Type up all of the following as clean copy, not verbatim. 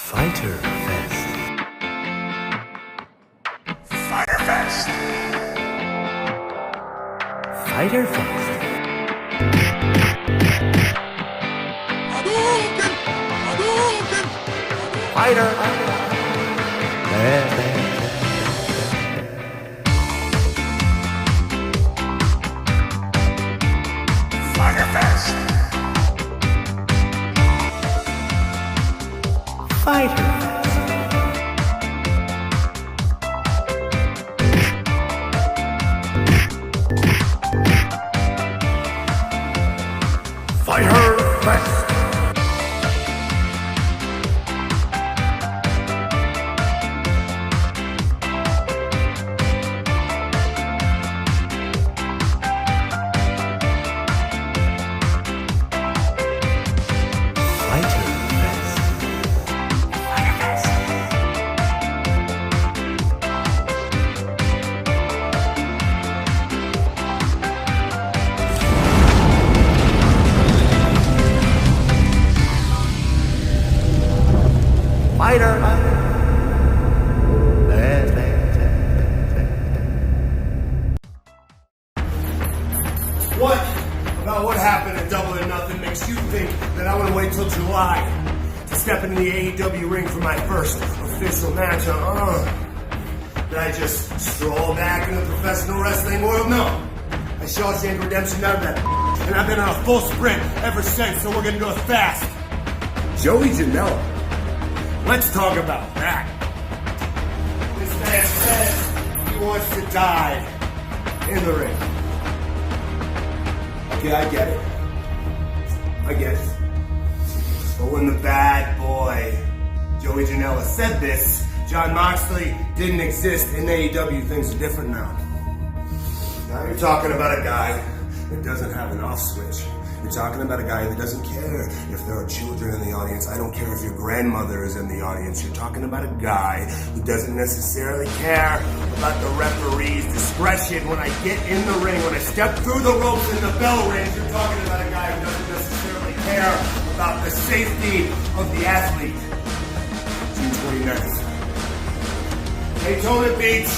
Fyter Fest. Fyter Fest. Fyter Fest. Hadouken! Hadouken! Fyter. Fyter Fest. Fyter. Fyter Fest. Fyter. What about what happened at Double or Nothing makes you think that I want to wait till July to step into the AEW ring for my first official match? Did I just stroll back into the professional wrestling world? No. I Shawshank Redemption out of that, and I've been on a full sprint ever since, so we're going to do it fast. Joey Janela. Let's talk about that. This man says he wants to die in the ring. Okay, I get it. I get it. But when the bad boy, Joey Janela, said this, John Moxley didn't exist in AEW. Things are different now. Now you're talking about a guy that doesn't have an off switch. You're talking about a guy that doesn't care if there are children in the audience. I don't care if your grandmother is in the audience. You're talking about a guy who doesn't necessarily care about the referee's discretion when I get in the ring, when I step through the ropes and the bell rings. You're talking about a guy who doesn't necessarily care about the safety of the athlete. June 29th. Daytona Beach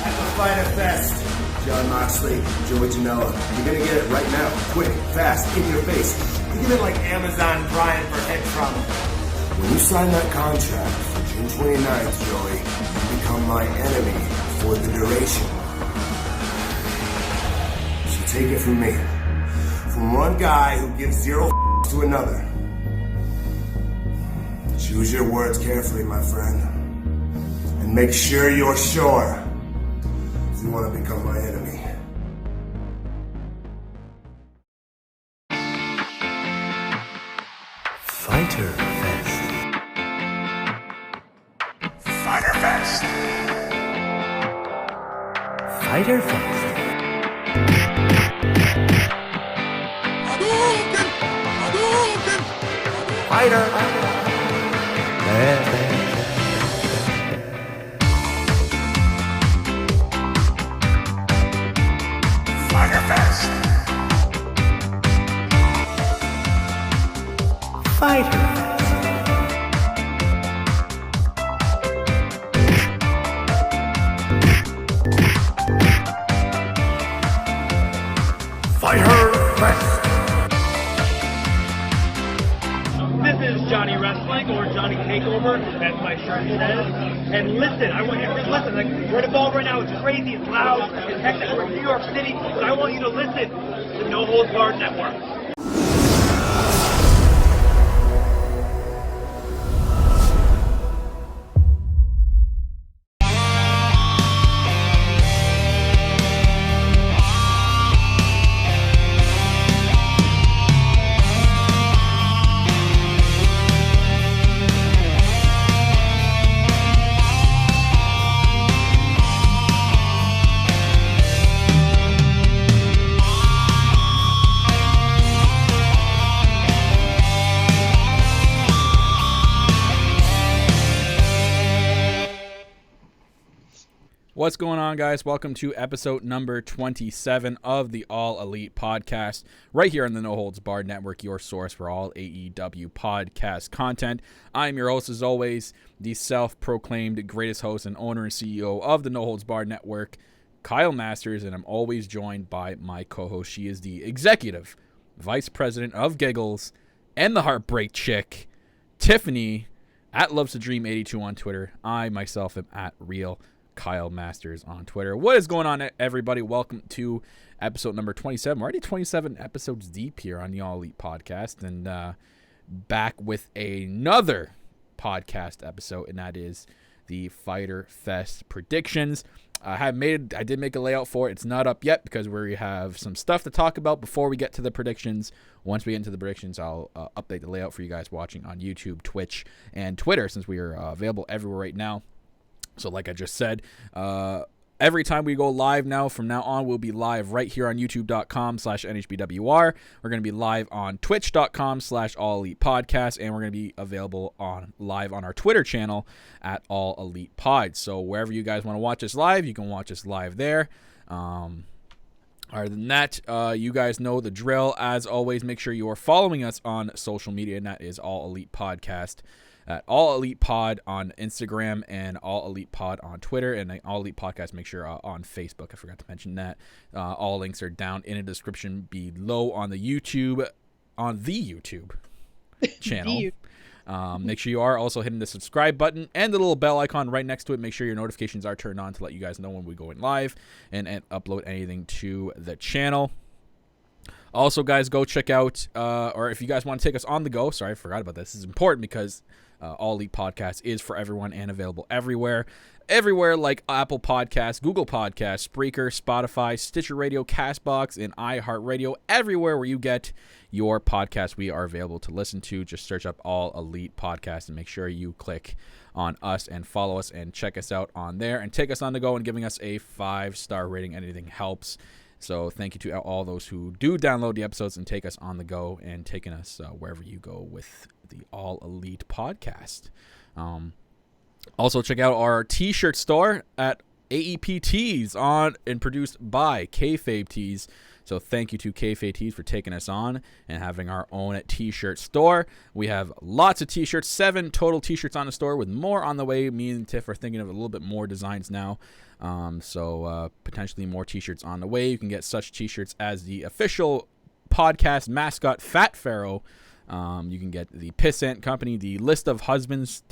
at the Fyter Fest. John Moxley, Joey Janela. You're gonna get it right now. Quick, fast, in your face. You get it like Amazon Prime for head trauma. When you sign that contract for June 29th, Joey, you become my enemy for the duration. So take it from me. From one guy who gives zero to another. Choose your words carefully, my friend. And make sure you're sure if you want to become my enemy. Fyter Fest. Fyter Fest. Fyter Fest. Hadouken! Hadouken! Fyter. Fyter Fest. Fyter. Fyter Fest. This is Johnny Wrestling, or Johnny Takeover, as my shirt says. And listen, I want you to just listen. Like, we're involved right now. It's crazy, it's loud, it's hectic. We're in New York City, but I want you to listen to No Holds Barred Network. What's going on, guys? Welcome to episode number 27 of the All Elite Podcast, right here on the No Holds Barred Network, your source for all AEW podcast content. I'm your host, as always, the self-proclaimed greatest host and owner and CEO of the No Holds Barred Network, Kyle Masters, and I'm always joined by my co-host. She is the executive vice president of Giggles and the Heartbreak Chick, Tiffany, at Loves to Dream 82 on Twitter. I, myself, am at Real Kyle Masters on Twitter. What is going on, everybody? Welcome to episode number 27. We're already 27 episodes deep here on the All Elite Podcast, and back with another podcast episode, and that is the Fyter Fest predictions. I did make a layout for it. It's not up yet because we have some stuff to talk about before we get to the predictions. Once we get into the predictions, I'll update the layout for you guys watching on YouTube, Twitch, and Twitter, since we are available everywhere right now. So like I just said, every time we go live now, from now on, we'll be live right here on youtube.com/NHBWR. We're going to be live on twitch.com/AllElitePodcast, and we're going to be available live on our Twitter channel at All Elite Pod. So wherever you guys want to watch us live, you can watch us live there. Other than that, you guys know the drill. As always, make sure you are following us on social media, and that is All Elite Podcast. At All Elite Pod on Instagram and All Elite Pod on Twitter, and All Elite Podcast, make sure on Facebook. I forgot to mention that. All links are down in the description below on the YouTube channel. Make sure you are also hitting the subscribe button and the little bell icon right next to it. Make sure your notifications are turned on to let you guys know when we go in live and upload anything to the channel. Also, guys, go check out, or if you guys want to take us on the go, sorry, I forgot about this. This is important because All Elite Podcast is for everyone and available everywhere. Everywhere like Apple Podcasts, Google Podcasts, Spreaker, Spotify, Stitcher Radio, CastBox, and iHeartRadio. Everywhere where you get your podcast, we are available to listen to. Just search up All Elite Podcast and make sure you click on us and follow us and check us out on there. And take us on the go, and giving us a 5-star rating. Anything helps. So thank you to all those who do download the episodes and take us on the go and taking us wherever you go with the All Elite Podcast. Also, check out our t-shirt store at AEW Tees and produced by KayFabe Tees. So thank you to KayFabe Tees for taking us on and having our own t-shirt store. We have lots of t-shirts, 7 total t-shirts on the store with more on the way. Me and Tiff are thinking of a little bit more designs now. So potentially more t-shirts on the way. You can get such t-shirts as the official podcast mascot Fat Pharaoh. You can get the Pissant Company, the List of Husbands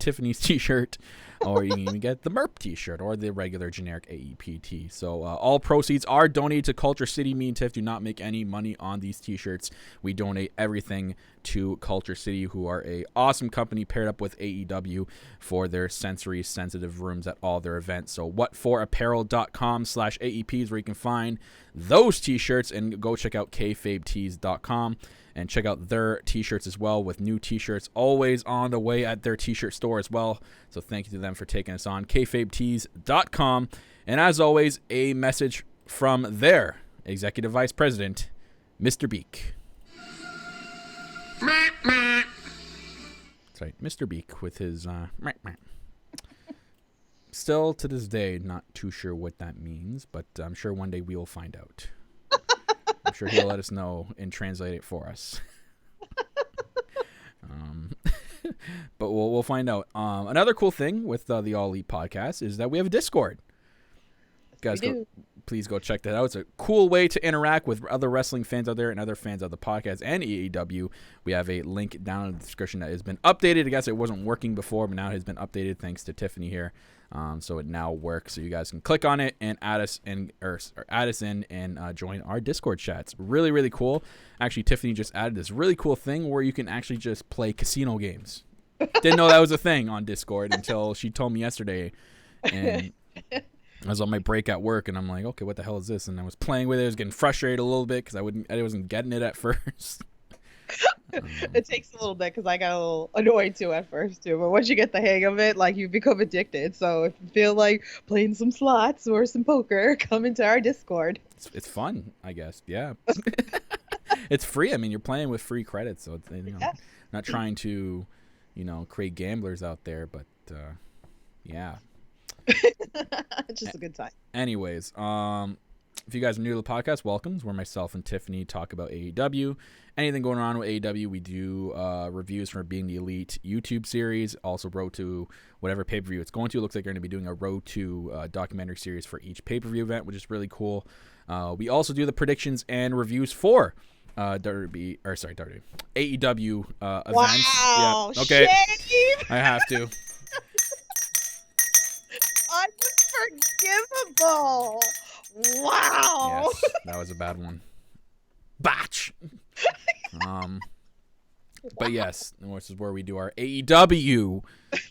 Tiffany's t-shirt, or you can even get the Merp t-shirt or the regular generic AEW tee. So all proceeds are donated to Culture City. Me and Tiff do not make any money on these t-shirts. We donate everything to Culture City, who are a awesome company paired up with AEW for their sensory sensitive rooms at all their events. So whatforapparel.com/AEP is where you can find those t-shirts, and go check out KayFabeTees.com and check out their t-shirts as well, with new t-shirts always on the way at their t-shirt store as well. So thank you to them for taking us on, KayFabeTees.com. And as always, a message from their executive vice president, Mr. Beak. That's right, Mr. Beak with his still to this day not too sure what that means, but I'm sure one day we will find out. I'm sure he'll let us know and translate it for us. But we'll find out. Another cool thing with the All Elite Podcast is that we have a Discord. Guys, please go check that out. It's a cool way to interact with other wrestling fans out there and other fans of the podcast and AEW. We have a link down in the description that has been updated. I guess it wasn't working before, but now it has been updated thanks to Tiffany here. So it now works. So you guys can click on it and add us in and join our Discord chats. Really, really cool. Actually, Tiffany just added this really cool thing where you can actually just play casino games. Didn't know that was a thing on Discord until she told me yesterday. And I was on my break at work, and I'm like, okay, what the hell is this? And I was playing with it. I was getting frustrated a little bit because I wasn't getting it at first. It takes a little bit because I got a little annoyed too at first too, but once you get the hang of it, like, you become addicted. So if you feel like playing some slots or some poker, come into our Discord. It's fun, I guess. Yeah. It's free. I mean, you're playing with free credits, so it's, not trying to, create gamblers out there, but yeah. It's just a good time. Anyways, if you guys are new to the podcast, welcome. Where myself and Tiffany talk about AEW. Anything going on with AEW, we do reviews for Being the Elite YouTube series. Also, Road to whatever pay-per-view it's going to. It looks like they're going to be doing a Road to documentary series for each pay-per-view event, which is really cool. We also do the predictions and reviews for AEW events. Wow. Yeah. Okay. Shame. I have to. Unforgivable. Wow. Yes, that was a bad one. Botch. But yes, this is where we do our AEW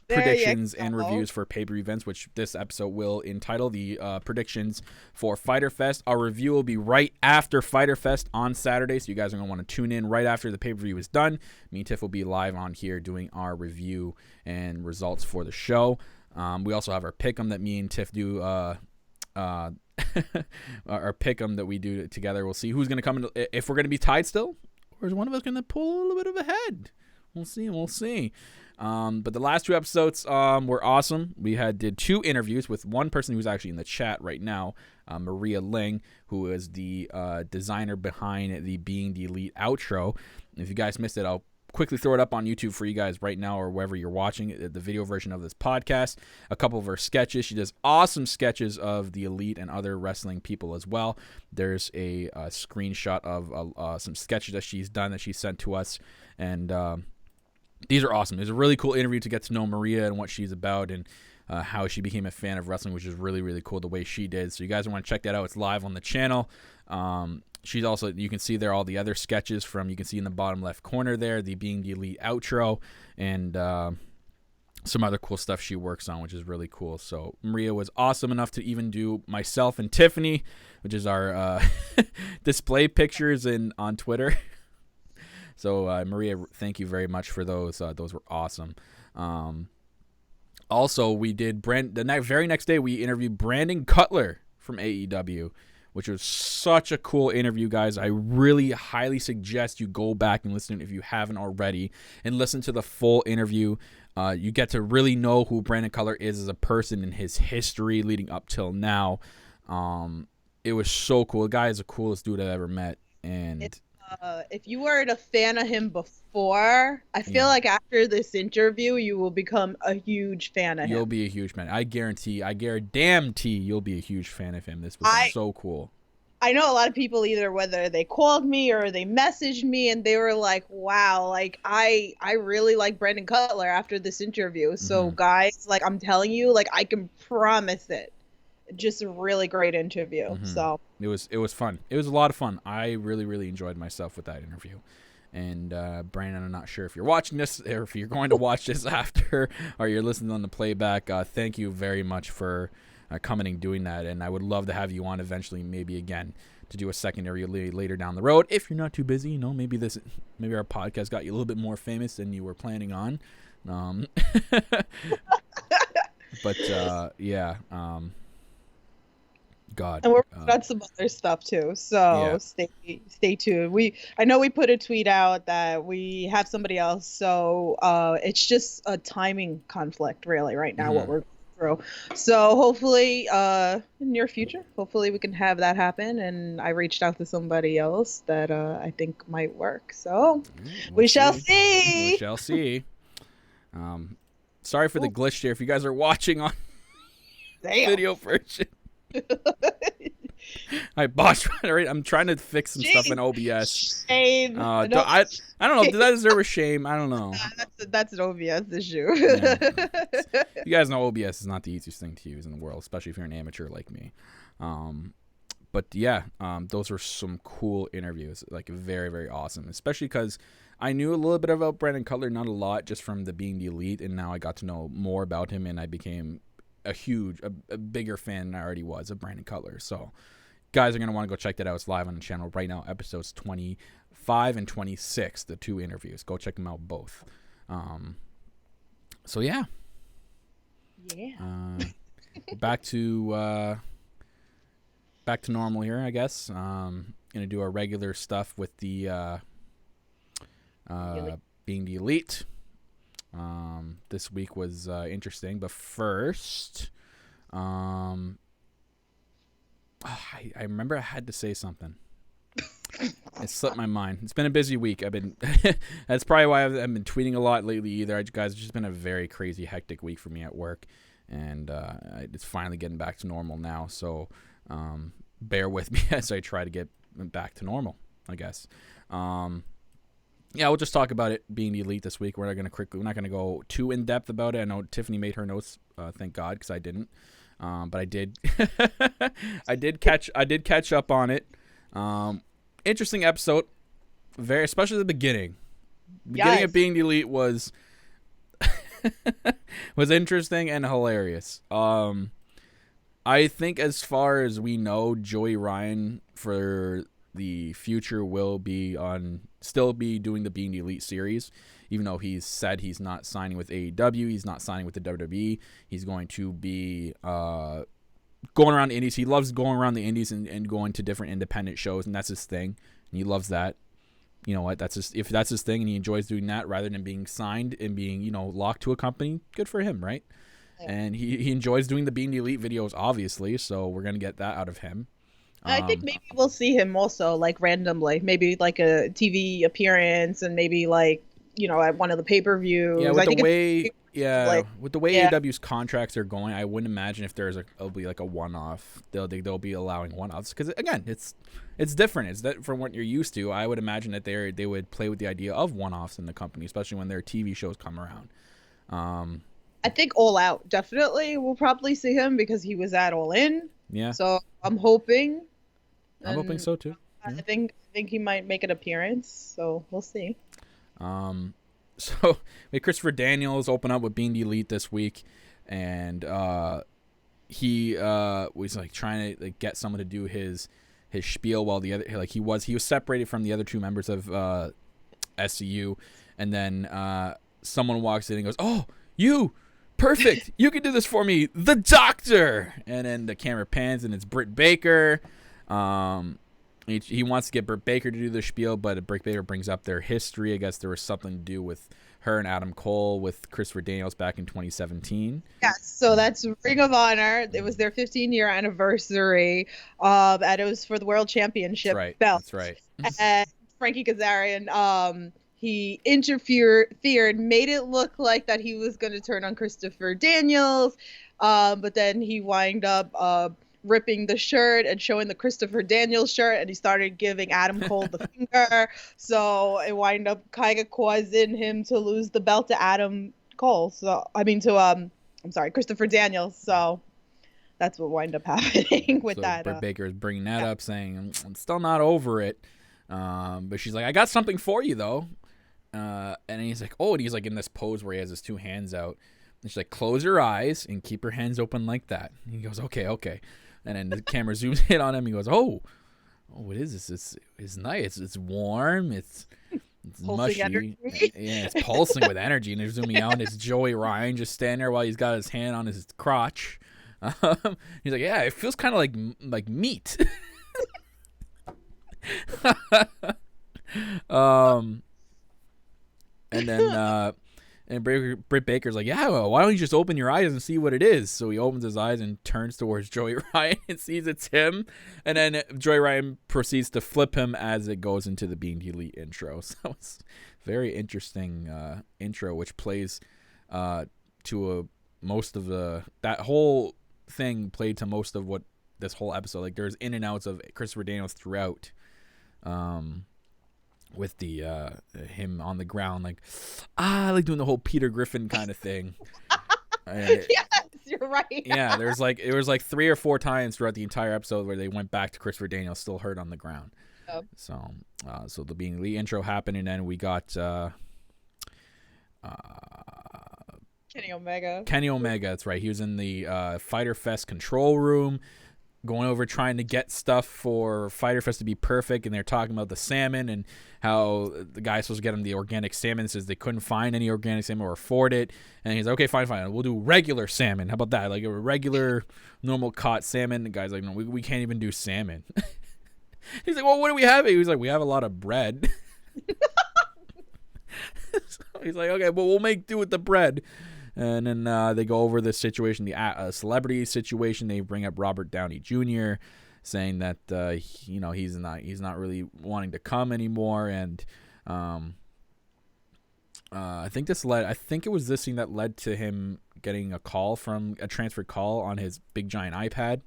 predictions and reviews for pay-per-view events, which this episode will entitle the predictions for Fyter Fest. Our review will be right after Fyter Fest on Saturday, so you guys are going to want to tune in right after the pay-per-view is done. Me and Tiff will be live on here doing our review and results for the show. We also have our pick'em that me and Tiff do. Our pick'em that we do together. We'll see who's going to come in, if we're going to be tied still, or is one of us going to pull a little bit of a head. We'll see. But the last two episodes were awesome. We did 2 interviews with one person who's actually in the chat right now, Maria Ling, who is the designer behind the Being the Elite outro. If you guys missed it, I'll quickly throw it up on YouTube for you guys right now, or wherever you're watching the video version of this podcast. A couple of her sketches. She does awesome sketches of the Elite and other wrestling people as well. There's a screenshot of some sketches that she's done that she sent to us, and these are awesome. It was a really cool interview to get to know Maria and what she's about, and how she became a fan of wrestling, which is really, really cool the way she did. So you guys want to check that out. It's live on the channel. She's also, you can see there all the other sketches from, you can see in the bottom left corner there, the Being the Elite outro, and some other cool stuff she works on, which is really cool. So Maria was awesome enough to even do myself and Tiffany, which is our display pictures on Twitter. So Maria, thank you very much for those. Those were awesome. Also, we did very next day we interviewed Brandon Cutler from AEW, which was such a cool interview, guys. I really highly suggest you go back and listen if you haven't already, and listen to the full interview. You get to really know who Brandon Cutler is as a person and his history leading up till now. It was so cool. The guy is the coolest dude I've ever met. And if you weren't a fan of him before, I feel like after this interview, you will become a huge fan of him. You'll be a huge fan. I guarantee you'll be a huge fan of him. This was so cool. I know a lot of people, either whether they called me or they messaged me, and they were like, wow, like I really like Brandon Cutler after this interview. So guys, like I'm telling you, like I can promise it. Just a really great interview. So it was fun. It was a lot of fun. I really, really enjoyed myself with that interview. And Brandon, I'm not sure if you're watching this or if you're going to watch this after, or you're listening on the playback. Thank you very much for coming and doing that. And I would love to have you on eventually, maybe again, to do a secondary later down the road. If you're not too busy, maybe our podcast got you a little bit more famous than you were planning on. But yeah. God. And we're working on some other stuff too, so stay tuned. I know we put a tweet out that we have somebody else, so it's just a timing conflict really right now what we're going through. So hopefully in the near future, hopefully we can have that happen. And I reached out to somebody else that I think might work. So we shall see. We shall see. Sorry for the glitch there. If you guys are watching on video version. I botched it. Right? I'm trying to fix some stuff in OBS. Shame. I don't know. Did that deserve a shame? I don't know. That's an OBS issue. You guys know OBS is not the easiest thing to use in the world, especially if you're an amateur like me. But yeah, those were some cool interviews. Like very, very awesome. Especially because I knew a little bit about Brandon Cutler, not a lot, just from the Being the Elite, and now I got to know more about him, and I became a bigger fan than I already was of Brandon Cutler. So guys are going to want to go check that out. It's live on the channel right now, episodes 25 and 26, the 2 interviews. Go check them out both. So yeah. Back to normal here, I guess. Gonna do our regular stuff with the Being the Elite. This week was interesting, but first, I remember I had to say something. It slipped my mind. It's been a busy week. That's probably why I've been tweeting a lot lately either. Guys, it's just been a very crazy, hectic week for me at work. And it's finally getting back to normal now. So bear with me as I try to get back to normal, I guess. Yeah, we'll just talk about it being the elite this week. We're not going to go too in depth about it. I know Tiffany made her notes, thank God, because I didn't. But I did. I did catch up on it. Interesting episode, especially the beginning. Beginning of being the elite was interesting and hilarious. I think as far as we know, Joey Ryan for the future will still be doing the Being the Elite series, even though he's said he's not signing with AEW, he's not signing with the WWE. He's going to be going around the indies. He loves going around the indies and going to different independent shows, and that's his thing. And he loves that. You know what? If that's his thing and he enjoys doing that rather than being signed and being, locked to a company, good for him, right? Yeah. And he enjoys doing the Being the Elite videos, obviously, so we're going to get that out of him. I think maybe we'll see him also, like, randomly. Maybe, like, a TV appearance and maybe, like, at one of the pay-per-views. Yeah, with the way AEW's contracts are going, I wouldn't imagine if it'll be like a one-off. They'll be allowing one-offs because again, it's different. It's that from what you're used to. I would imagine that they would play with the idea of one-offs in the company, especially when their TV shows come around. I think All Out definitely we'll probably see him because he was at All In. Yeah. So I'm hoping. I'm hoping so too. I think he might make an appearance. So we'll see. So we had Christopher Daniels open up with Being the Elite this week, and he was like trying to get someone to do his spiel while the other he was separated from the other two members of SCU, and then someone walks in and goes, "Oh, you perfect! You can do this for me, the Doctor!" And then the camera pans and it's Britt Baker. He wants to get Britt Baker to do the spiel, but Britt Baker brings up their history. I guess there was something to do with her and Adam Cole with Christopher Daniels back in 2017. Yes, so that's Ring of Honor. It was their 15-year anniversary, and it was for the World Championship belt. That's right. And Frankie Kazarian, he interfered, made it look like that he was going to turn on Christopher Daniels, but then he wind up ripping the shirt and showing the Christopher Daniels shirt, and he started giving Adam Cole the finger. So it wind up kind of causing him to lose the belt to Adam Cole. Christopher Daniels. So that's what wind up happening with that. Britt Baker is bringing that up, saying, "I'm still not over it." But she's like, "I got something for you though." And he's like, "Oh," and he's like in this pose where he has his two hands out. And she's like, "Close your eyes and keep your hands open like that." And he goes, "Okay." And then the camera zooms in on him. He goes, "Oh, what is this? It's nice. It's warm. It's mushy. Energy. Yeah, it's pulsing with energy." And they're zooming out, and it's Joey Ryan just standing there while he's got his hand on his crotch. He's like, "Yeah, it feels kind of like meat." And then and Britt Baker's like, "Yeah, well, why don't you just open your eyes and see what it is?" So he opens his eyes and turns towards Joey Ryan and sees it's him. And then Joey Ryan proceeds to flip him as it goes into the Being the Elite intro. So it's a very interesting intro, which plays to most of that whole thing played to most of what this whole episode. Like there's in and outs of Christopher Daniels throughout. With the him on the ground, like doing the whole Peter Griffin kind of thing. Yes, you're right. Yeah, there was like 3 or 4 times throughout the entire episode where they went back to Christopher Daniels still hurt on the ground. Yep. So the Being Elite intro happened, and then we got Kenny Omega. Kenny Omega, that's right. He was in the Fyter Fest control room, going over trying to get stuff for Fyter Fest to be perfect, and they're talking about the salmon and how the guy's supposed to get him the organic salmon. Says they couldn't find any organic salmon or afford it, and he's like, "Okay, fine, we'll do regular salmon. How about that? Like a regular, normal caught salmon." The guy's like, "No, we can't even do salmon." He's like, "Well, what do we have?" He was like, "We have a lot of bread." So he's like, "Okay, well, we'll make do with the bread." And then they go over this situation, the celebrity situation. They bring up Robert Downey Jr., saying that he's not really wanting to come anymore, and I think it was this thing that led to him getting a transferred call on his big giant iPad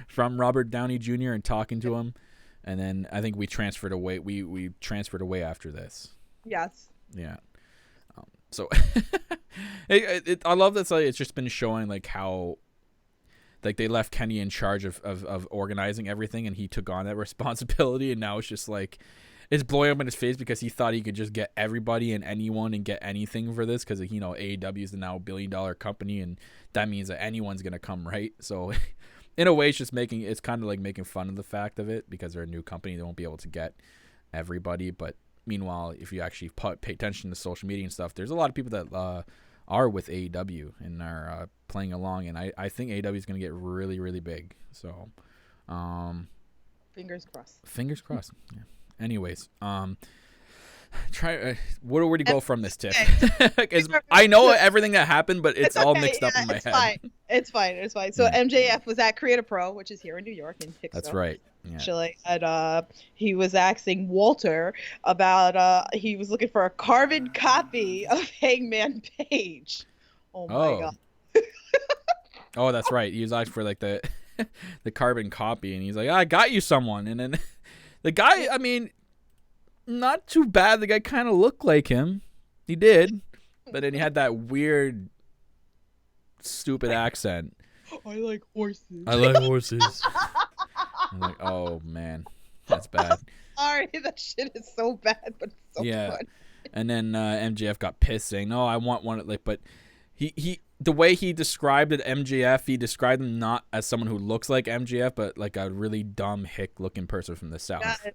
from Robert Downey Jr. and talking to him, and then I think we transferred away. We transferred away after this. Yes. Yeah. So I love that it's just been showing like how like they left Kenny in charge of organizing everything, and he took on that responsibility, and now it's just like it's blowing up in his face because he thought he could just get everybody and anyone and get anything for this because AEW is now $1 billion company, and that means that anyone's gonna come, right? So in a way, it's kind of like making fun of the fact of it because they're a new company, they won't be able to get everybody. But meanwhile, if you actually pay attention to social media and stuff, there's a lot of people that are with AEW and are playing along, and I think AEW is gonna get really, really big. So fingers crossed. Fingers crossed. Yeah. Anyways, where to go from this, Tiff? Because I know everything that happened, but it's all mixed up in my head. It's fine. So MJF was at Creative Pro, which is here in New York in Hicksville. That's right. Yeah. Actually, and he was asking Walter about he was looking for a carbon copy of Hangman Page. Oh my god. Oh, that's right. He was asking for like the carbon copy, and he's like, I got you someone, and then. The guy, I mean, not too bad. The guy kind of looked like him. He did. But then he had that weird, stupid accent. I like horses. I'm like, oh, man. That's bad. Sorry, that shit is so bad, but it's so fun. And then MJF got pissed saying, no, I want one. But he the way he described it, MJF, he described him not as someone who looks like MJF, but like a really dumb hick-looking person from the South.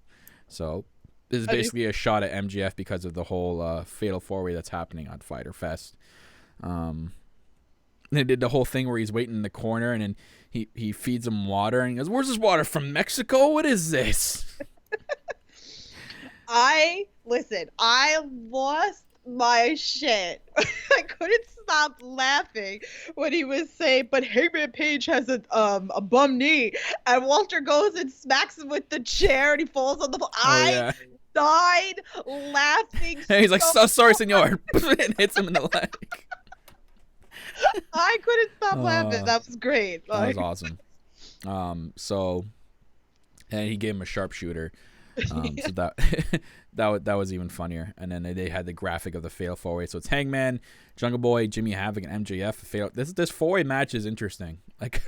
So this is basically a shot at MJF because of the whole fatal four-way that's happening on Fyter Fest. They did the whole thing where he's waiting in the corner, and then he feeds him water, and he goes, "Where's this water from? Mexico? What is this?" I lost my shit. I couldn't stop laughing when he was saying, but Hangman Page has a bum knee, and Walter goes and smacks him with the chair, and he falls on the floor. I died laughing. And he's like, so sorry, senor, and hits him in the leg. I couldn't stop laughing. That was great. That was awesome. So, and he gave him a sharpshooter. So that was even funnier. And then they had the graphic of the fatal four-way. So it's Hangman, Jungle Boy, Jimmy Havoc, and MJF. This four-way match is interesting. Like,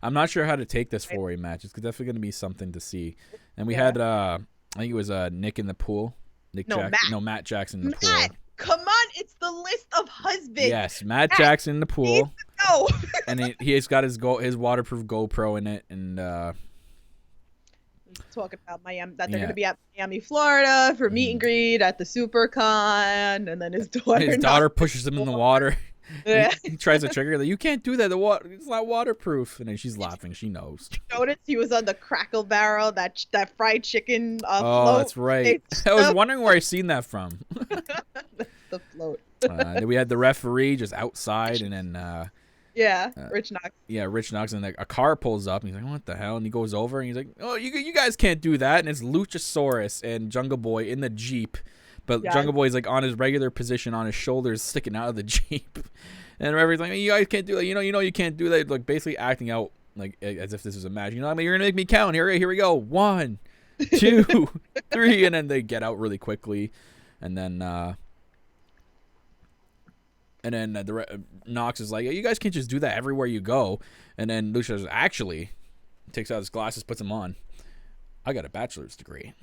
I'm not sure how to take this four-way match. It's definitely going to be something to see. And we had I think it was Nick in the pool. Matt Jackson in the pool. Come on, it's the list of husbands. Yes, Matt Jackson in the pool. No. And he's got his waterproof GoPro in it, and talking about Miami, that they're going to be at Miami, Florida for meet and greet at the SuperCon, and then his daughter pushes him in the water. He tries to trigger her, like, you can't do that. The water, it's not waterproof. And then she's laughing. She knows. Notice he was on the Crackle Barrel, that fried chicken float. Oh, that's right. I was wondering where I seen that from. The float. Then we had the referee just outside, and then Rich Knox. Yeah, Rich Knox, and like a car pulls up, and he's like, "What the hell?" And he goes over, and he's like, "Oh, you guys can't do that." And it's Luchasaurus and Jungle Boy in the Jeep, but Jungle Boy's like on his regular position, on his shoulders sticking out of the Jeep, and everybody's like, "You guys can't do that. You know, you can't do that." Like basically acting out like as if this was a match. You're gonna make me count. Here we go. 1, 2, 3, and then they get out really quickly, and then. And then Knox is like, you guys can't just do that everywhere you go. And then Lucius actually takes out his glasses, puts them on. I got a bachelor's degree.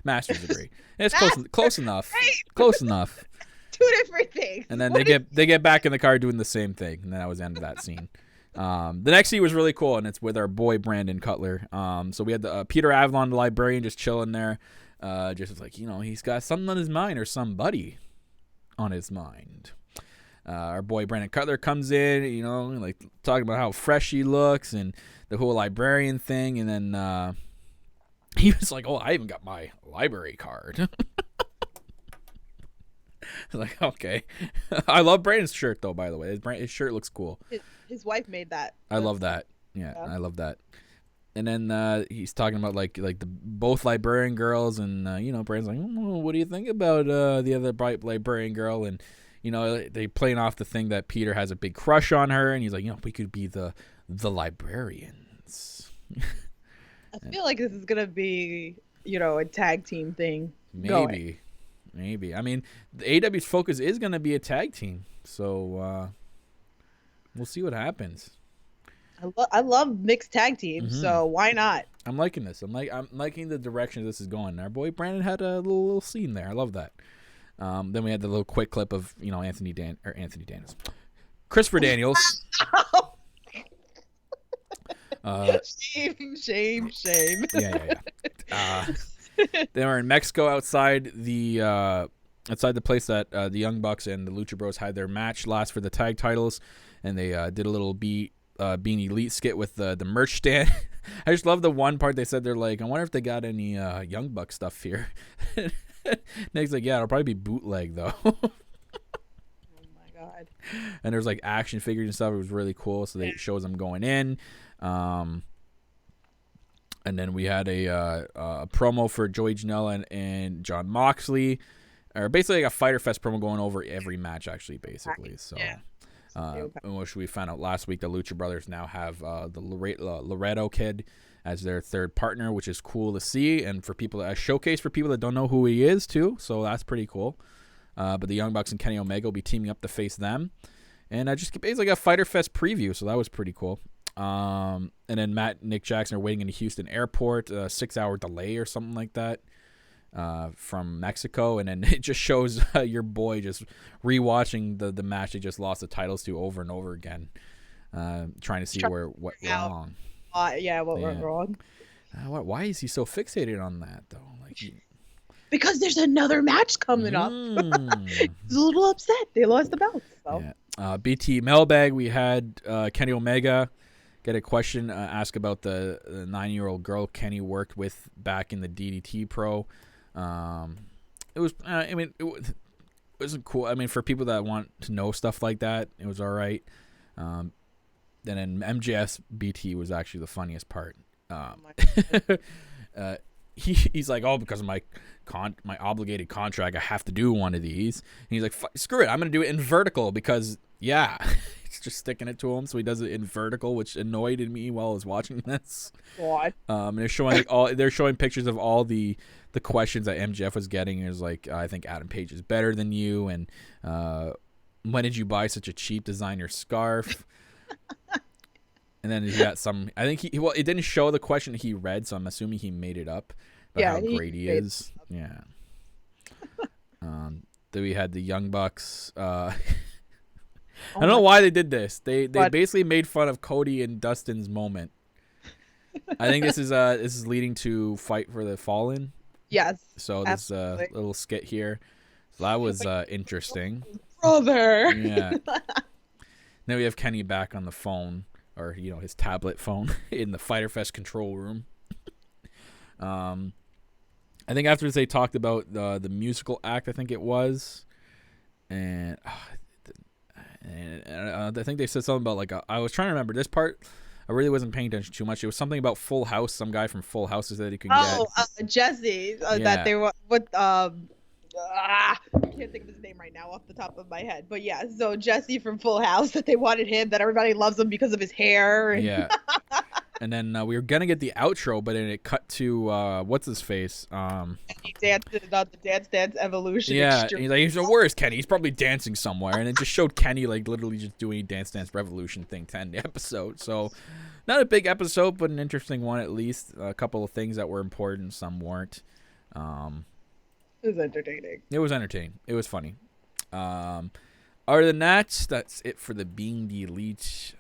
Master's degree. And it's close enough. Right. Close enough. Two different things. And then they get back in the car doing the same thing. And then that was the end of that scene. The next scene was really cool, and it's with our boy Brandon Cutler. So we had the Peter Avalon, the librarian, just chilling there. Just like, he's got something on his mind, or somebody on his mind. Our boy Brandon Cutler comes in, like talking about how fresh he looks and the whole librarian thing, and then he was like, "Oh, I even got my library card." Like, okay. I love Brandon's shirt though. By the way, his shirt looks cool. His wife made that. I love that. Yeah, I love that. And then he's talking about like the both librarian girls, and Brandon's like, what do you think about the other librarian girl? And they playing off the thing that Peter has a big crush on her, and he's like, we could be the librarians. I feel like this is gonna be a tag team thing. Maybe. I mean, the AEW's focus is gonna be a tag team, so we'll see what happens. I love mixed tag teams, so why not? I'm liking this. I'm liking the direction this is going. Our boy Brandon had a little scene there. I love that. Then we had the little quick clip of Anthony Daniels, Christopher Daniels. Shame. Yeah. They were in Mexico outside the place that the Young Bucks and the Lucha Bros had their match last for the tag titles, and they did a little Being Elite skit with the merch stand. I just love the one part they said they're like, I wonder if they got any Young Buck stuff here. Nick's like, yeah, it'll probably be bootleg though. Oh my god. And there's like action figures and stuff. It was really cool. So they shows them going in. And then we had a promo for Joey Janela and Jon Moxley, or basically like a Fyter Fest promo going over every match actually, basically. So. Yeah. Which we found out last week, the Lucha Brothers now have the Loretto Kid as their third partner, which is cool to see, and for people a showcase for people that don't know who he is too. So that's pretty cool. But the Young Bucks and Kenny Omega will be teaming up to face them, and I just basically got Fyter Fest preview, so that was pretty cool. And then Matt and Nick Jackson are waiting in the Houston airport, 6-hour delay or something like that. From Mexico, and then it just shows your boy just rewatching the match they just lost the titles to over and over again, trying to see what went wrong. What went wrong? Why is he so fixated on that though? Because there's another match coming up. He's a little upset. They lost the belt. So. Yeah. BT Mailbag, we had Kenny Omega get a question asked about the 9-year-old girl Kenny worked with back in the DDT Pro. It was, it wasn't cool. I mean, for people that want to know stuff like that, it was all right. Then in MJF's BT was actually the funniest part. He's like, because of my obligated contract, I have to do one of these. And he's like, screw it, I'm gonna do it in vertical because it's just sticking it to him, so he does it in vertical, which annoyed me while I was watching this. What? And they're showing they're showing pictures of all the questions that MJF was getting. It was like, I think Adam Page is better than you, and when did you buy such a cheap designer scarf? And then he got some. I think it didn't show the question he read, so I'm assuming he made it up. How great he is. Yeah. Then we had the Young Bucks. I don't know why they did this. They basically made fun of Cody and Dustin's moment. I think this is leading to Fight for the Fallen. Yes. So this little skit here. So that was interesting. Brother. Yeah. Now we have Kenny back on the phone, or his tablet phone in the Fyter Fest control room. I think after they talked about the musical act, I think it was, and I think they said something about I was trying to remember this part. I really wasn't paying attention too much. It was something about Full House. Some guy from Full House said he could get. Jesse. That they were with. I can't think of his name right now off the top of my head. But yeah, so Jesse from Full House, that they wanted him, that everybody loves him because of his hair. And yeah. And then we were going to get the outro, but then it cut to, what's his face? He danced the Dance Evolution. Yeah, and he's like, so where's Kenny? He's probably dancing somewhere. And it just showed Kenny, literally just doing Dance Revolution thing to end the episode. So, not a big episode, but an interesting one at least. A couple of things that were important, some weren't. It was entertaining. It was entertaining. It was funny. Other than that, that's it for the Being the Elite.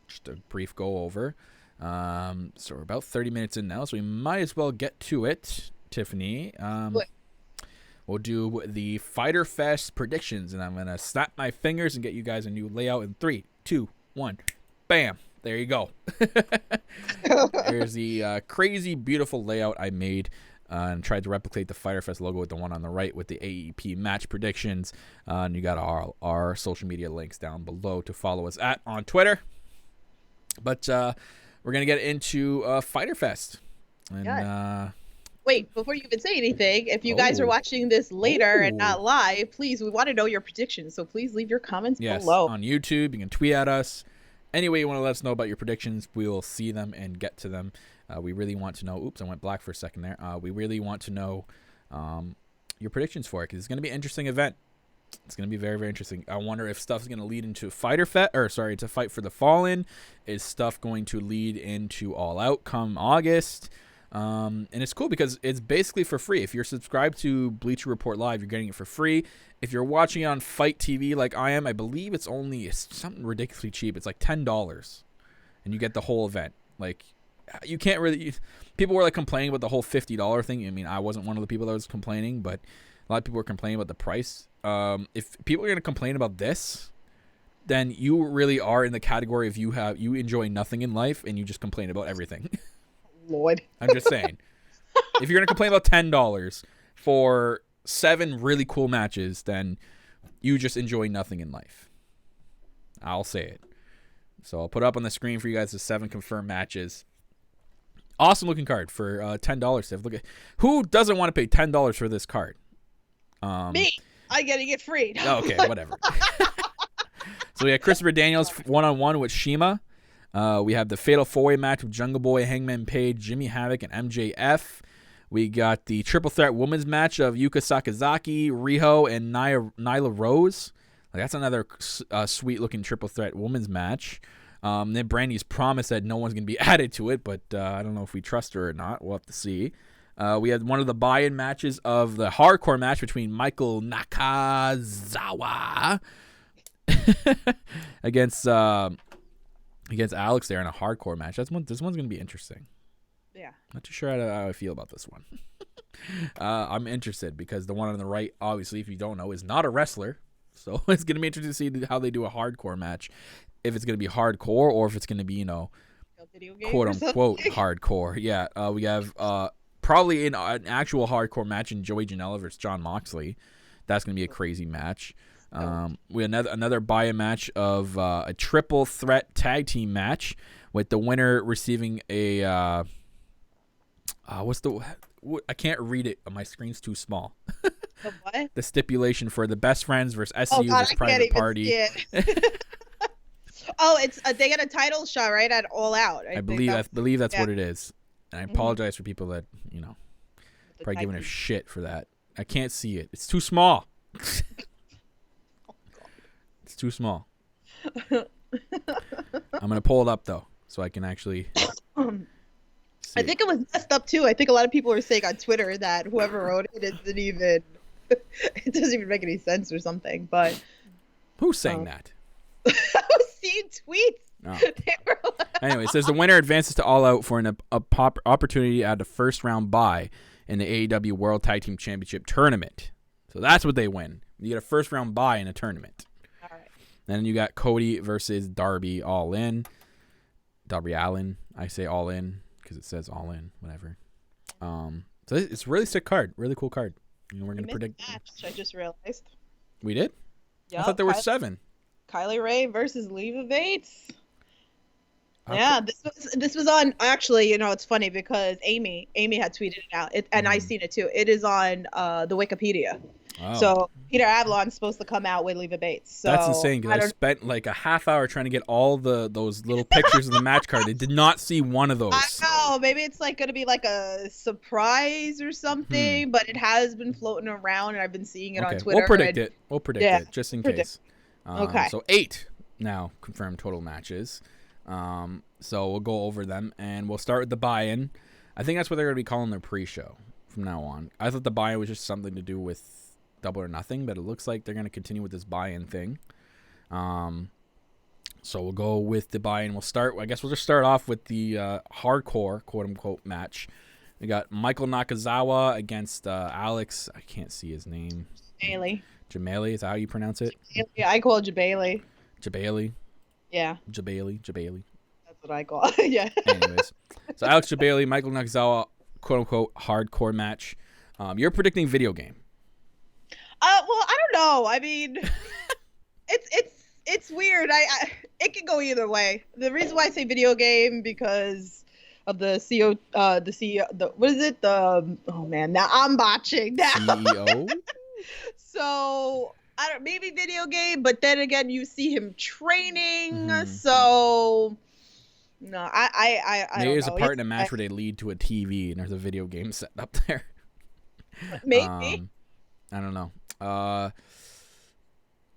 Just a brief go over. So we're about 30 minutes in now, so we might as well get to it, Tiffany. We'll do the Fyter Fest predictions, and I'm going to snap my fingers and get you guys a new layout in 3, 2, 1. Bam! There you go. There's the crazy, beautiful layout I made. and tried to replicate the Fyter Fest logo with the one on the right with the AEP match predictions. And you got our social media links down below to follow us on Twitter. But we're going to get into Fyter Fest. And, wait, before you even say anything, if you guys are watching this later and not live, please, we want to know your predictions. So please leave your comments below. On YouTube, you can tweet at us. Any way you want to let us know about your predictions, we will see them and get to them. We really want to know. Oops, I went black for a second there. We really want to know your predictions for it because it's going to be an interesting event. It's going to be very, very interesting. I wonder if stuff's going to lead into Fyter Fest, to Fight for the Fallen. Is stuff going to lead into All Out come August? And it's cool because it's basically for free. If you're subscribed to Bleacher Report Live, you're getting it for free. If you're watching it on Fight TV like I am, I believe it's something ridiculously cheap. It's like $10, and you get the whole event. Like, you can't really. People were like complaining about the whole $50 thing. I mean, I wasn't one of the people that was complaining, but a lot of people were complaining about the price. If people are going to complain about this, then you really are in the category of you enjoy nothing in life and you just complain about everything. Lord. I'm just saying. If you're going to complain about $10 for 7 really cool matches, then you just enjoy nothing in life. I'll say it. So I'll put up on the screen for you guys the 7 confirmed matches. Awesome looking card for $10. Steph. Look at who doesn't want to pay $10 for this card. Me. I'm getting it free. Okay, whatever. So we have Christopher Daniels one-on-one with Shima. We have the Fatal 4-Way match with Jungle Boy, Hangman Page, Jimmy Havoc, and MJF. We got the Triple Threat Women's match of Yuka Sakazaki, Riho, and Nyla Rose. Like, that's another sweet-looking Triple Threat Women's match. Then Brandy's promised that no one's going to be added to it, but I don't know if we trust her or not. We'll have to see. We had one of the buy-in matches of the hardcore match between Michael Nakazawa against Alex there in a hardcore match. This one's going to be interesting. Yeah. Not too sure how I feel about this one. I'm interested because the one on the right, obviously, if you don't know, is not a wrestler. So it's going to be interesting to see how they do a hardcore match. If it's going to be hardcore or if it's going to be, quote-unquote hardcore. Yeah, we have probably an actual hardcore match in Joey Janela versus Jon Moxley. That's going to be a crazy match. We have another buy-in match of a triple threat tag team match with the winner receiving a I can't read it. My screen's too small. The what? The stipulation for the Best Friends versus SCU versus Private Party. It's they get a title shot right at All Out. I believe that's what it is. And I apologize for people that probably giving a shit for that. I can't see it. It's too small. It's too small. I'm gonna pull it up though, so I can actually. I think it was messed up too. I think a lot of people were saying on Twitter that whoever wrote it it doesn't even make any sense or something. But who's saying that? I was seeing tweets. Oh. Anyway, it says the winner advances to All Out for an opportunity at a first round bye in the AEW World Tag Team Championship tournament. So that's what they win. You get a first round bye in a tournament. All right. Then you got Cody versus Darby All In. Darby Allin. I say All In because it says All In. Whatever. So it's a really sick card. Really cool card. We're gonna predict. Match, I just realized. We did. Yep, I thought there were 7. Kylie Ray versus Leva Bates. Yeah, this was on. Actually, it's funny because Amy had tweeted it out, and I seen it too. It is on the Wikipedia. Oh. So Peter Avalon's supposed to come out with Leva Bates. So that's insane because I spent like a half hour trying to get all those little pictures of the match card. I did not see one of those. I know. Maybe it's like gonna be like a surprise or something, but it has been floating around, and I've been seeing it on Twitter. We'll predict it just in case. Okay. So 8 now confirmed total matches. So we'll go over them, and we'll start with the buy-in. I think that's what they're going to be calling their pre-show from now on. I thought the buy-in was just something to do with Double or Nothing, but it looks like they're going to continue with this buy-in thing. So we'll go with the buy-in. We'll just start off with the hardcore, quote-unquote, match. We got Michael Nakazawa against Alex. I can't see his name. Jamali, is that how you pronounce it? Yeah, I call it Jabailey. Jabailey? Yeah. Jabailey. That's what I call it. Yeah. Anyways, so Alex Jabailey, Michael Nakazawa quote unquote hardcore match. You're predicting video game. Well, I don't know. I mean, it's weird. It can go either way. The reason why I say video game because of the what is it? Oh man, now I'm botching now. CEO. So maybe video game, but then again, you see him training. So no, I maybe don't there's know. a part in a match where they lead to a TV and there's a video game set up there. Maybe. I don't know.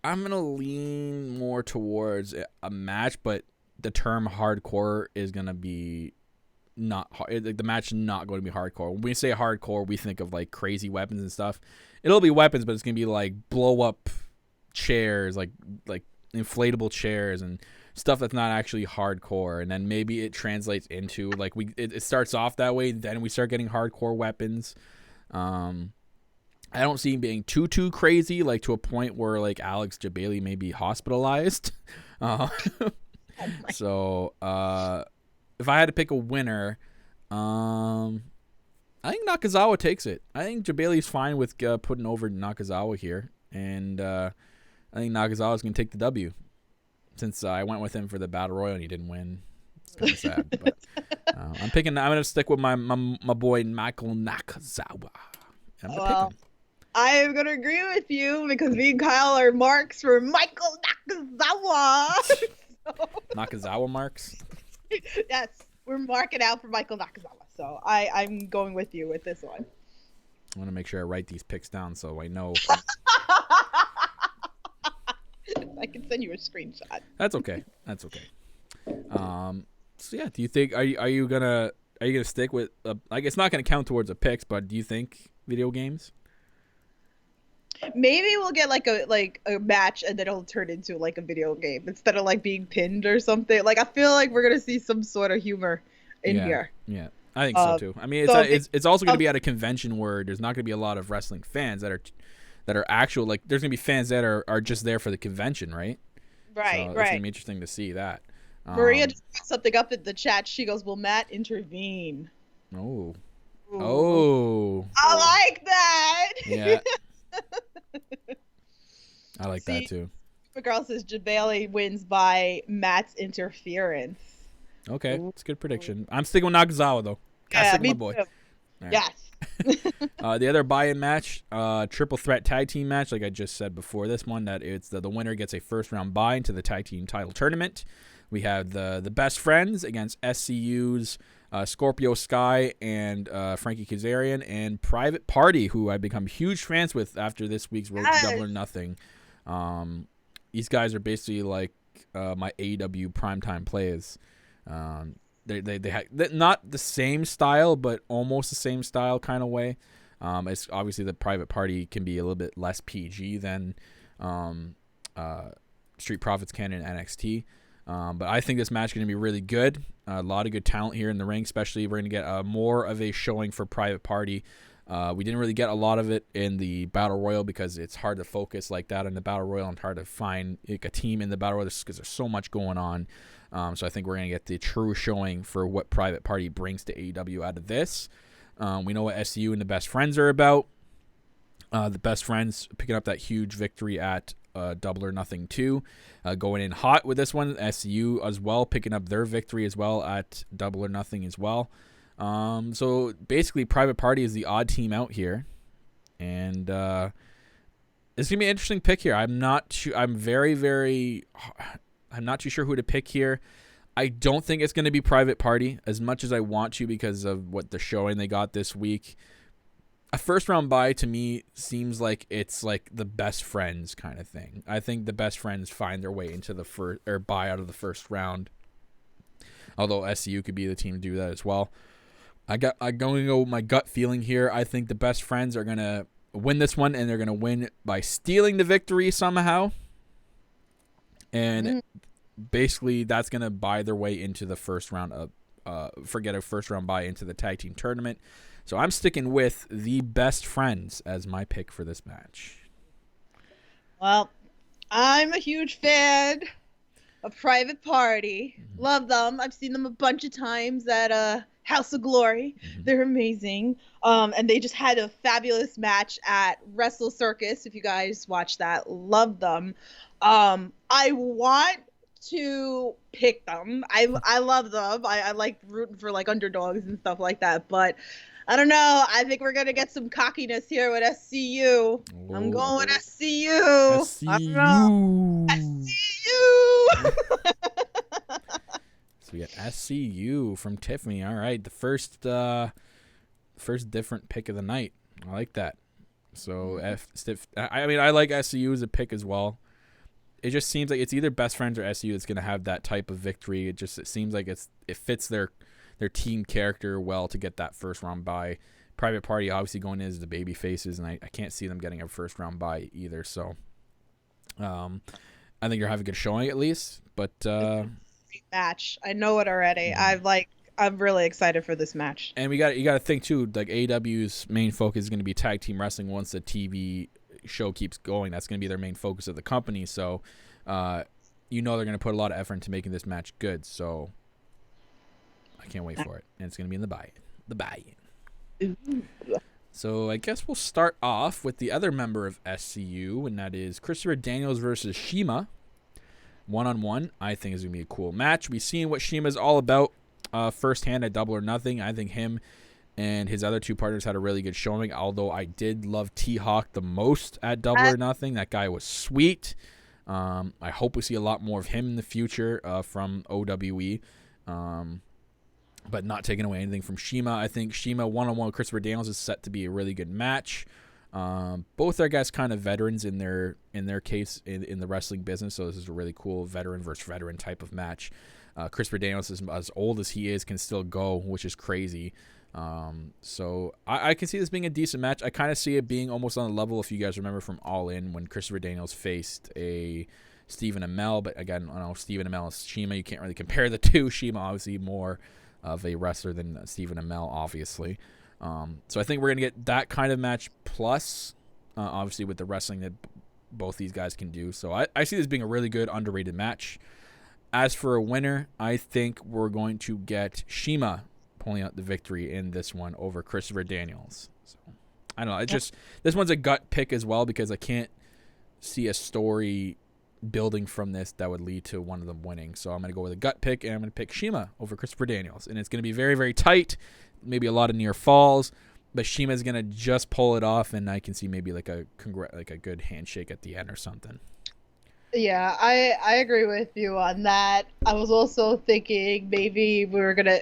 I'm gonna lean more towards a match, but the term hardcore is gonna be not hard. Like, the match is not going to be hardcore. When we say hardcore, we think of like crazy weapons and stuff. It'll be weapons, but it's gonna be like blow up chairs, like inflatable chairs and stuff that's not actually hardcore. And then maybe it translates into like it starts off that way, then we start getting hardcore weapons. I don't see him being too crazy, like to a point where like Alex Jabali may be hospitalized. So if I had to pick a winner, I think Nakazawa takes it. I think Jabali's fine with putting over Nakazawa here, and I think Nakazawa's gonna take the W. Since I went with him for the Battle Royal and he didn't win, it's kind of sad. But I'm gonna stick with my boy Michael Nakazawa. I'm gonna pick him. I am going to agree with you because me and Kyle are marks for Michael Nakazawa. Nakazawa marks? Yes, we're marking out for Michael Nakazawa. So I'm going with you with this one. I want to make sure I write these picks down so I know. I can send you a screenshot. That's okay. So yeah, do you think are you gonna stick with like it's not gonna count towards the picks, but do you think video games? Maybe we'll get like a match and then it'll turn into like a video game instead of like being pinned or something. Like I feel like we're gonna see some sort of humor in here. Yeah, I think so too. I mean, it's also gonna be at a convention where there's not gonna be a lot of wrestling fans that are actual, like there's gonna be fans that are just there for the convention, right? Right. So it's gonna be interesting to see that. Maria just put something up in the chat. She goes, "Will Matt intervene?" Oh. Ooh. Oh. I like that. Yeah. I like that too. The girl says Jabali wins by Matt's interference. Okay, it's a good prediction. I'm sticking with Nakazawa though. Gotta stick with my boy. Right. Yes. The other buy-in match, triple threat tag team match, like I just said before this one, that it's the winner gets a first round buy into the tag team title tournament. We have the best friends against SCU's Scorpio Sky and Frankie Kazarian, and Private Party, who I've become huge fans with after this week's Road to Double or Nothing. These guys are basically like my AEW primetime players. They have not the same style, but almost the same style kind of way. It's obviously the Private Party can be a little bit less PG than Street Profits can in NXT. But I think this match is going to be really good. A lot of good talent here in the ring, especially we're going to get more of a showing for Private Party. We didn't really get a lot of it in the Battle Royal because it's hard to focus like that in the Battle Royal and hard to find like a team in the Battle Royal because there's so much going on. So I think we're going to get the true showing for what Private Party brings to AEW out of this. We know what SCU and the Best Friends are about. The Best Friends picking up that huge victory at Double or Nothing 2. Going in hot with this one. SCU as well picking up their victory as well at Double or Nothing as well. So basically Private Party is the odd team out here. And it's going to be an interesting pick here. I'm not too sure who to pick here. I don't think it's going to be Private Party as much as I want to because of what the showing they got this week. A first round bye to me seems like it's like the Best Friends kind of thing. I think the Best Friends find their way into the first or bye out of the first round. Although SCU could be the team to do that as well. I'm going to go with my gut feeling here. I think the Best Friends are going to win this one, and they're going to win by stealing the victory somehow. And basically that's going to buy their way into the first round of forget a first round bye into the tag team tournament. So I'm sticking with the Best Friends as my pick for this match. Well, I'm a huge fan of Private Party. Love them. I've seen them a bunch of times at House of Glory. They're amazing. And they just had a fabulous match at Wrestle Circus. If you guys watch that, love them. I want to pick them. I love them. I like rooting for like underdogs and stuff like that. But I don't know. I think we're gonna get some cockiness here with SCU. I'm going with SCU. I don't know. SCU. So we got SCU from Tiffany. All right, the first different pick of the night. I like that. So I mean, I like SCU as a pick as well. It just seems like it's either Best Friends or SCU that's going to have that type of victory. It seems like it fits their team character well to get that first round bye. Private Party obviously going in as the baby faces, and I can't see them getting a first round bye either. So I think you're having a good showing at least. But great match. I know it already. I'm really excited for this match. And you got to think too, like AEW's main focus is going to be tag team wrestling once the TV show keeps going. That's going to be their main focus of the company. So they're going to put a lot of effort into making this match good. So I can't wait for it. And it's going to be in the buy-in. So I guess we'll start off with the other member of SCU, and that is Christopher Daniels versus Shima. 1-on-1. I think is going to be a cool match. We've seen what Shima's all about firsthand at Double or Nothing. I think him and his other two partners had a really good showing, although I did love T-Hawk the most at Double or Nothing. That guy was sweet. I hope we see a lot more of him in the future from OWE, but not taking away anything from Shima. I think Shima 1-on-1 with Christopher Daniels is set to be a really good match. Both are guys kind of veterans in their case in the wrestling business, so this is a really cool veteran versus veteran type of match. Christopher Daniels, is as old as he is, can still go, which is crazy. So I can see this being a decent match. I kind of see it being almost on the level, if you guys remember from All In, when Christopher Daniels faced a Stephen Amell. But again, I know Stephen Amell is Shima. You can't really compare the two. Shima obviously more of a wrestler than Stephen Amell, obviously. So I think we're going to get that kind of match plus, obviously, with the wrestling that both these guys can do. So I see this being a really good, underrated match. As for a winner, I think we're going to get Shima pulling out the victory in this one over Christopher Daniels. So I don't know. This one's a gut pick as well, because I can't see a story building from this that would lead to one of them winning. So I'm going to go with a gut pick, and I'm going to pick Shima over Christopher Daniels. And it's going to be very, very tight, maybe a lot of near falls, but Shima's going to just pull it off, and I can see maybe like a good handshake at the end or something. Yeah, I agree with you on that. I was also thinking maybe we were gonna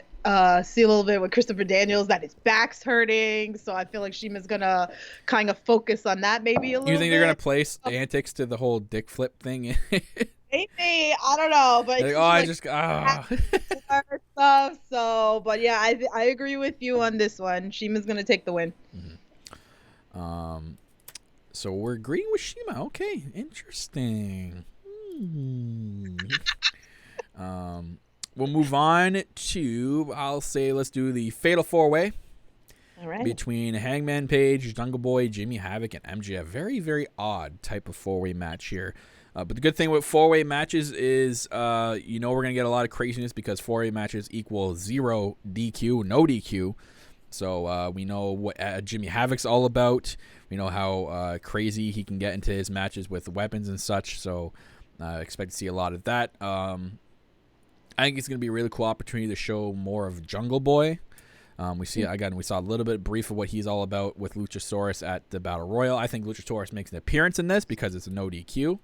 see a little bit with Christopher Daniels that his back's hurting, so I feel like Shima's gonna kind of focus on that maybe a little bit. You think they're gonna place antics to the whole dick flip thing? Maybe, I don't know, but stuff. So, but yeah, I agree with you on this one. Shima's gonna take the win. Mm-hmm. So we're agreeing with Shima. Okay, interesting. We'll move on to, I'll say, let's do the Fatal 4-Way. All right. Between Hangman Page, Jungle Boy, Jimmy Havoc, and MJF. Very, very odd type of 4-way match here. But the good thing with 4-way matches is, we're going to get a lot of craziness because 4-way matches equal 0 DQ, no DQ. So we know what Jimmy Havoc's all about. We know how crazy he can get into his matches with weapons and such. So expect to see a lot of that. I think it's going to be a really cool opportunity to show more of Jungle Boy. We saw a little bit brief of what he's all about with Luchasaurus at the Battle Royal. I think Luchasaurus makes an appearance in this because it's a no DQ.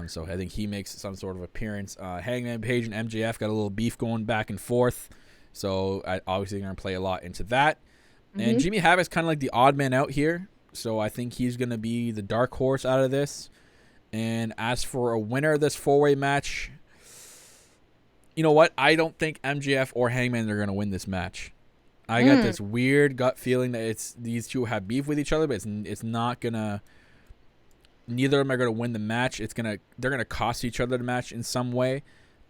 So I think he makes some sort of appearance. Hangman Page and MJF got a little beef going back and forth. So obviously they're going to play a lot into that. And Jimmy Havoc's kind of like the odd man out here. So I think he's going to be the dark horse out of this. And as for a winner of this 4-way match, you know what? I don't think MJF or Hangman are going to win this match. I got this weird gut feeling that these two have beef with each other, but it's not going to... Neither of them are going to win the match. They're going to cost each other the match in some way.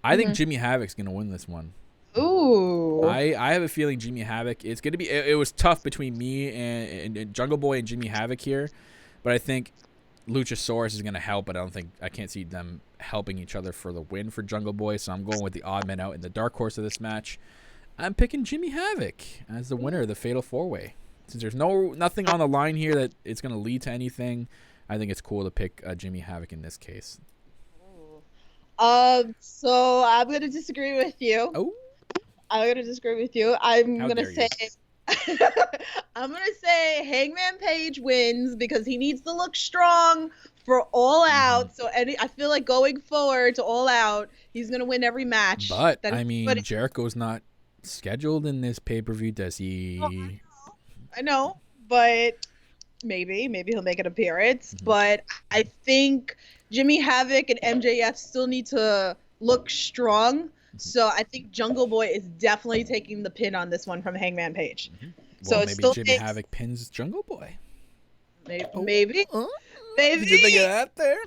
I think Jimmy Havoc's going to win this one. Ooh. I have a feeling Jimmy Havoc. It's going to be. It was tough between me and Jungle Boy and Jimmy Havoc here, but I think Luchasaurus is going to help. But I can't see them helping each other for the win for Jungle Boy. So I'm going with the odd man out in the dark horse of this match. I'm picking Jimmy Havoc as the winner of the Fatal 4-Way. Since there's nothing on the line here that it's going to lead to anything, I think it's cool to pick Jimmy Havoc in this case. So I'm gonna disagree with you. Oh, I'm gonna disagree with you. I'm How gonna dare say I'm gonna say Hangman Page wins because he needs to look strong for All Out. So I feel like going forward to All Out, he's gonna win every match. but I mean, Jericho's not scheduled in this pay-per-view, does he? I know, but maybe he'll make an appearance. But I think Jimmy Havoc and MJF still need to look strong. So I think Jungle Boy is definitely taking the pin on this one from Hangman Page. So Well, it's maybe still Jimmy Havoc pins Jungle Boy. maybe. Maybe. Did you think of that there?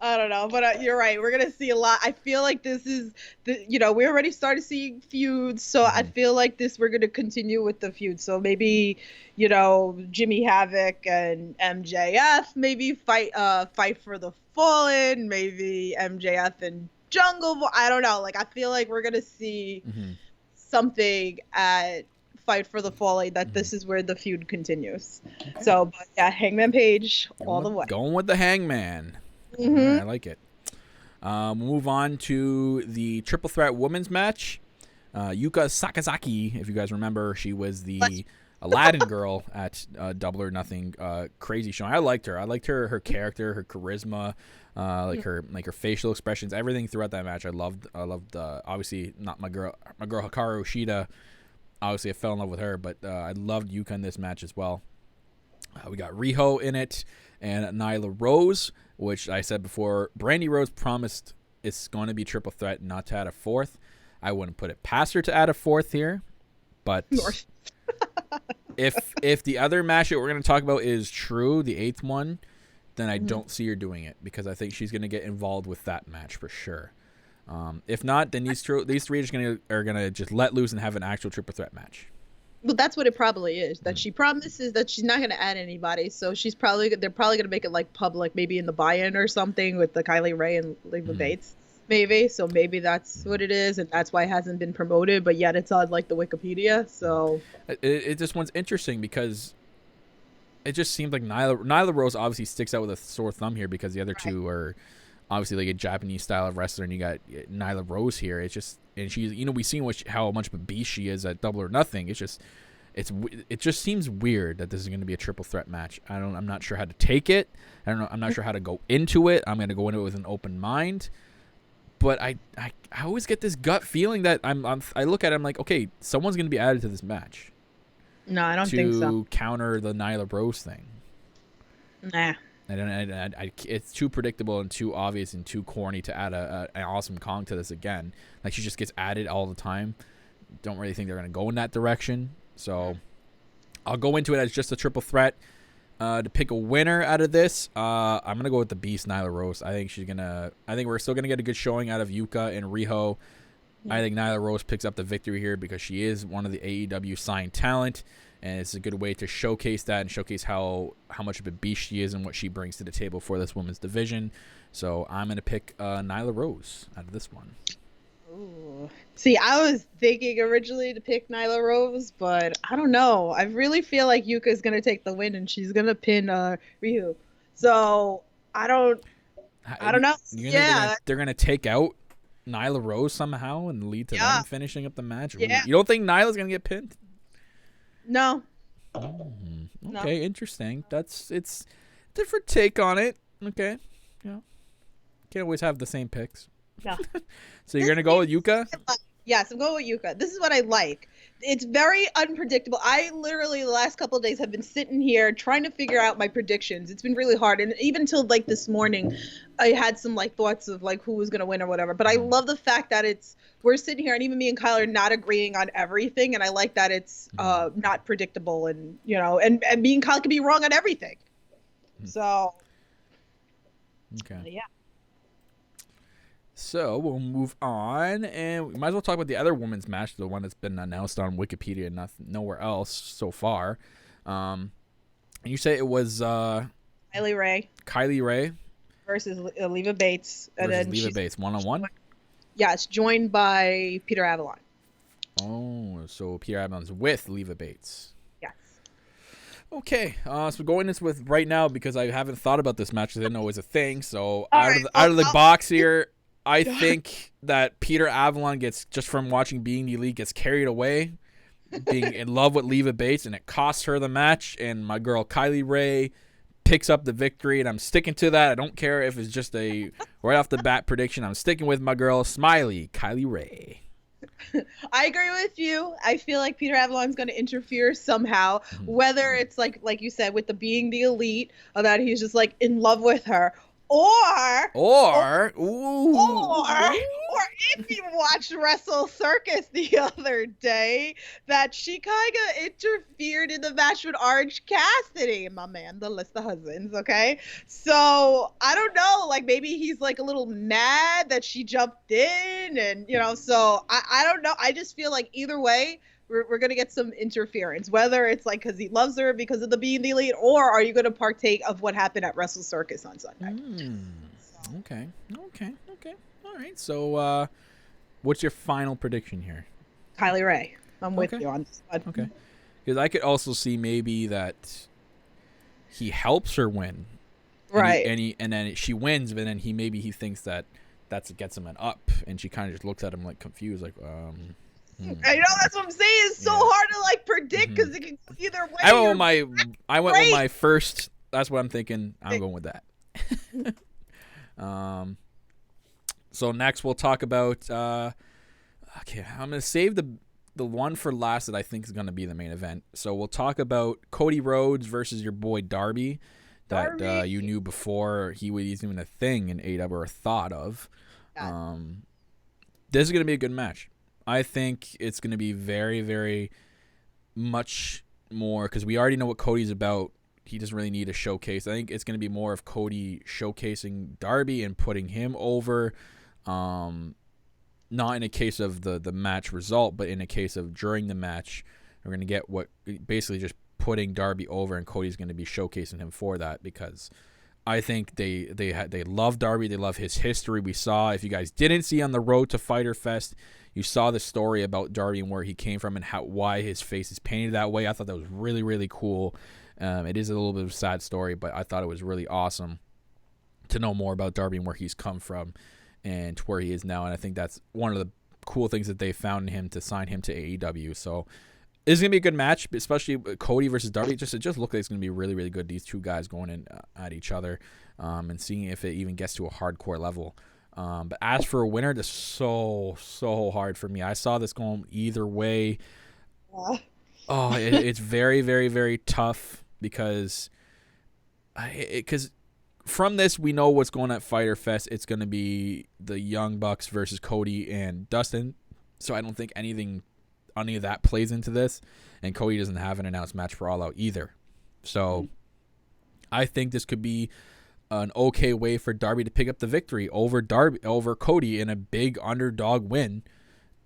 I don't know, but you're right. We're gonna see a lot. I feel like this is we already started seeing feuds, so I feel like we're gonna continue with the feud. So maybe, Jimmy Havoc and MJF maybe fight for the Fallen. Maybe MJF and Jungle Boy. I don't know. Like I feel like we're gonna see something at Fight for the Fallen that this is where the feud continues. Okay. So, but yeah, Hangman Page all the way. Going with the Hangman. I like it. We'll move on to the triple threat women's match. Yuka Sakazaki, if you guys remember, she was the Aladdin girl at Double or Nothing. Crazy show. I liked her. I liked her character, her charisma, her facial expressions, everything throughout that match. I loved. Obviously, not my girl Hikaru Shida. Obviously, I fell in love with her, but I loved Yuka in this match as well. We got Riho in it and Nyla Rose, which I said before, Brandy Rose promised it's going to be triple threat, not to add a fourth. I wouldn't put it past her to add a fourth here, but if the other match that we're going to talk about is true, the 8th one, then I don't see her doing it because I think she's going to get involved with that match for sure. If not, then these three are gonna just let loose and have an actual triple threat match. Well, that's what it probably is. That she promises that she's not going to add anybody, so they're probably going to make it like public, maybe in the buy-in or something with the Kylie Ray and Leva Bates, maybe. So maybe that's what it is, and that's why it hasn't been promoted. But yet it's on like the Wikipedia. So this one's interesting because it just seems like Nyla Rose obviously sticks out with a sore thumb here because the other two are obviously like a Japanese style of wrestler, and you got Nyla Rose here. It's just, and she's, we've seen how much of a beast she is at Double or Nothing. It's just, it just seems weird that this is going to be a triple threat match. I'm not sure how to take it. I'm not sure how to go into it. I'm going to go into it with an open mind, but I always get this gut feeling that I look at it, I'm like, okay, someone's going to be added to this match. No, I don't think so. To counter the Nyla Rose thing. Nah. It's too predictable and too obvious and too corny to add an Awesome Kong to this again. Like, she just gets added all the time. Don't really think they're going to go in that direction. So I'll go into it as just a triple threat. To pick a winner out of this, I'm going to go with the Beast, Nyla Rose. I think we're still going to get a good showing out of Yuka and Riho. I think Nyla Rose picks up the victory here because she is one of the AEW signed talent. And it's a good way to showcase that and showcase how much of a beast she is and what she brings to the table for this women's division. So I'm going to pick Nyla Rose out of this one. Ooh. See, I was thinking originally to pick Nyla Rose, but I don't know. I really feel like Yuka's going to take the win and she's going to pin Riho. So I don't know. They're going to take out Nyla Rose somehow and lead to them finishing up the match. Yeah. You don't think Nyla's going to get pinned? No. Okay, interesting. It's different take on it. Okay. Yeah. Can't always have the same picks. No. So you're gonna go with Yuka? Yes, I'm going with Yuka. This is what I like. It's very unpredictable. I literally the last couple of days have been sitting here trying to figure out my predictions. It's been really hard, and even till like this morning, I had some like thoughts of like who was gonna win or whatever. But I love the fact that we're sitting here, and even me and Kyle are not agreeing on everything, and I like that it's not predictable, and and me and Kyle can be wrong on everything. So. Okay. Yeah. So we'll move on, and we might as well talk about the other women's match, the one that's been announced on Wikipedia and nowhere else so far. And you say it was Kylie Ray versus Leva Bates. And Versus then Leva she's, Bates, 1-on-1. yeah, it's joined by Peter Avalon. Oh, so Peter Avalon's with Leva Bates. Yes. Okay, so going this with right now because I haven't thought about this match. I didn't know it was a thing. So All out right, of the box here, I think that Peter Avalon gets, just from watching Being the Elite, gets carried away, being in love with Leva Bates, and it costs her the match. And my girl Kylie Ray picks up the victory, and I'm sticking to that. I don't care if it's just a right off the bat prediction. I'm sticking with my girl Smiley Kylie Ray. I agree with you. I feel like Peter Avalon's going to interfere somehow, whether it's like you said, with the Being the Elite, or that he's just like in love with her, or if you watched Wrestle Circus the other day, that she kind of interfered in the match with Orange Cassidy, my man, the list of husbands, okay? So, I don't know, like, maybe he's, like, a little mad that she jumped in, and, so, I don't know. I just feel like either way, we're going to get some interference, whether it's, like, because he loves her because of the Being the Elite, or are you going to partake of what happened at Wrestle Circus on Sunday? Okay. All right. So, what's your final prediction here? Kylie Ray. I'm with you on this one. Okay. Because I could also see maybe that he helps her win. Right. And then she wins, but then he thinks that gets him an up, and she kind of just looks at him like confused, like, I know, that's what I'm saying. It's so hard to like predict because it can go either way. I went with my first. That's what I'm thinking. I'm going with that. So next we'll talk about. Okay, I'm gonna save the one for last that I think is gonna be the main event. So we'll talk about Cody Rhodes versus your boy Darby, that you knew before he was even a thing in AEW or thought of. This is gonna be a good match. I think it's going to be very, very much more, because we already know what Cody's about. He doesn't really need a showcase. I think it's going to be more of Cody showcasing Darby and putting him over. Not in a case of the match result, but in a case of during the match, we're going to get what basically just putting Darby over, and Cody's going to be showcasing him for that, because I think they love Darby. They love his history. We saw, if you guys didn't see on the road to Fyter Fest, you saw the story about Darby and where he came from and why his face is painted that way. I thought that was really, really cool. It is a little bit of a sad story, but I thought it was really awesome to know more about Darby and where he's come from and to where he is now. And I think that's one of the cool things that they found in him to sign him to AEW. So it's going to be a good match, especially Cody versus Darby. It just looked like it's going to be really, really good. These two guys going in at each other and seeing if it even gets to a hardcore level. But as for a winner, this is so hard for me. I saw this going either way. It's very, very, very tough because from this we know what's going at Fyter Fest. It's going to be the Young Bucks versus Cody and Dustin. So I don't think any of that plays into this. And Cody doesn't have an announced match for All Out either. So I think this could be an okay way for Darby to pick up the victory over Cody in a big underdog win,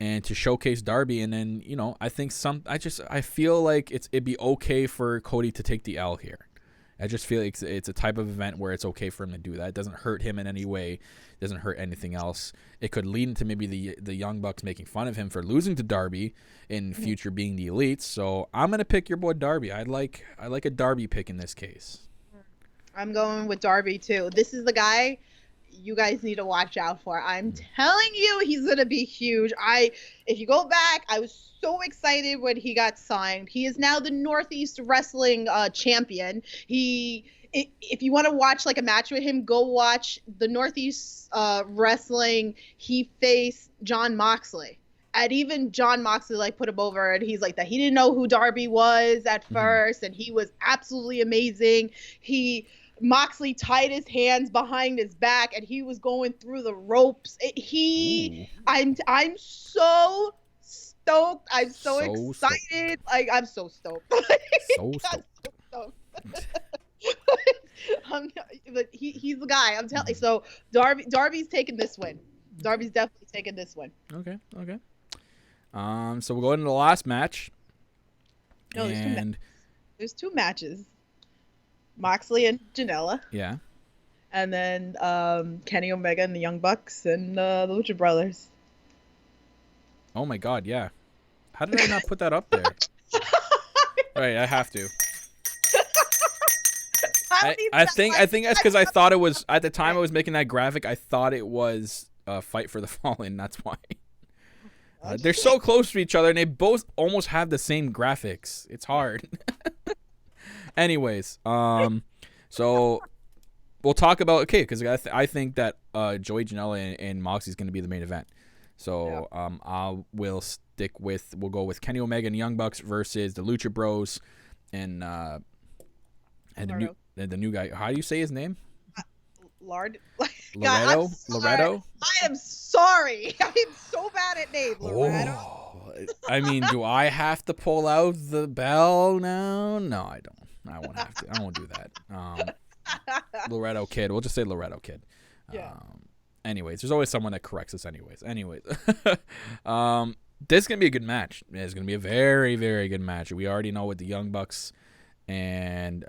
and to showcase Darby. And then I think I feel like it'd be okay for Cody to take the L here. I just feel like it's a type of event where it's okay for him to do that. It doesn't hurt him in any way. It doesn't hurt anything else. It could lead into maybe the Young Bucks making fun of him for losing to Darby in future Being the Elites. So I'm gonna pick your boy Darby. I like a Darby pick in this case. I'm going with Darby too. This is the guy you guys need to watch out for. I'm telling you, he's gonna be huge. If you go back, I was so excited when he got signed. He is now the Northeast Wrestling champion. If you want to watch like a match with him, go watch the Northeast Wrestling. He faced John Moxley. And even John Moxley like put him over, and he's like that he didn't know who Darby was at first, and he was absolutely amazing. Moxley tied his hands behind his back, and he was going through the ropes. I'm so stoked. I'm so excited. Stoked. Like I'm so stoked. So stoked. But he's the guy. I'm telling you. So Darby's taking this win. Darby's definitely taking this one. Okay. So we'll go into the last match. No, there's two matches. Moxley and Janela. Yeah. and then Kenny Omega and the Young Bucks and the Lucha Brothers. Oh my God, yeah. How did I not put that up there? Right, I have to. I think that's because I thought it was at the time I was making that graphic. I thought it was Fight for the Fallen. That's why. They're so close to each other, and they both almost have the same graphics. It's hard. Anyways, so we'll talk about because I think that Joey Janela and Moxley is going to be the main event. So we'll go with Kenny Omega and Young Bucks versus the Lucha Bros and the new guy. How do you say his name? Loretto. I am sorry. I'm so bad at names. Loretto. Oh, I mean, do I have to pull out the bell now? No, I don't. I won't have to. I won't do that. Loretto Kid. We'll just say Loretto Kid. Yeah. Anyways, there's always someone that corrects us. Anyways, this is gonna be a good match. It's gonna be a very, very good match. We already know what the Young Bucks and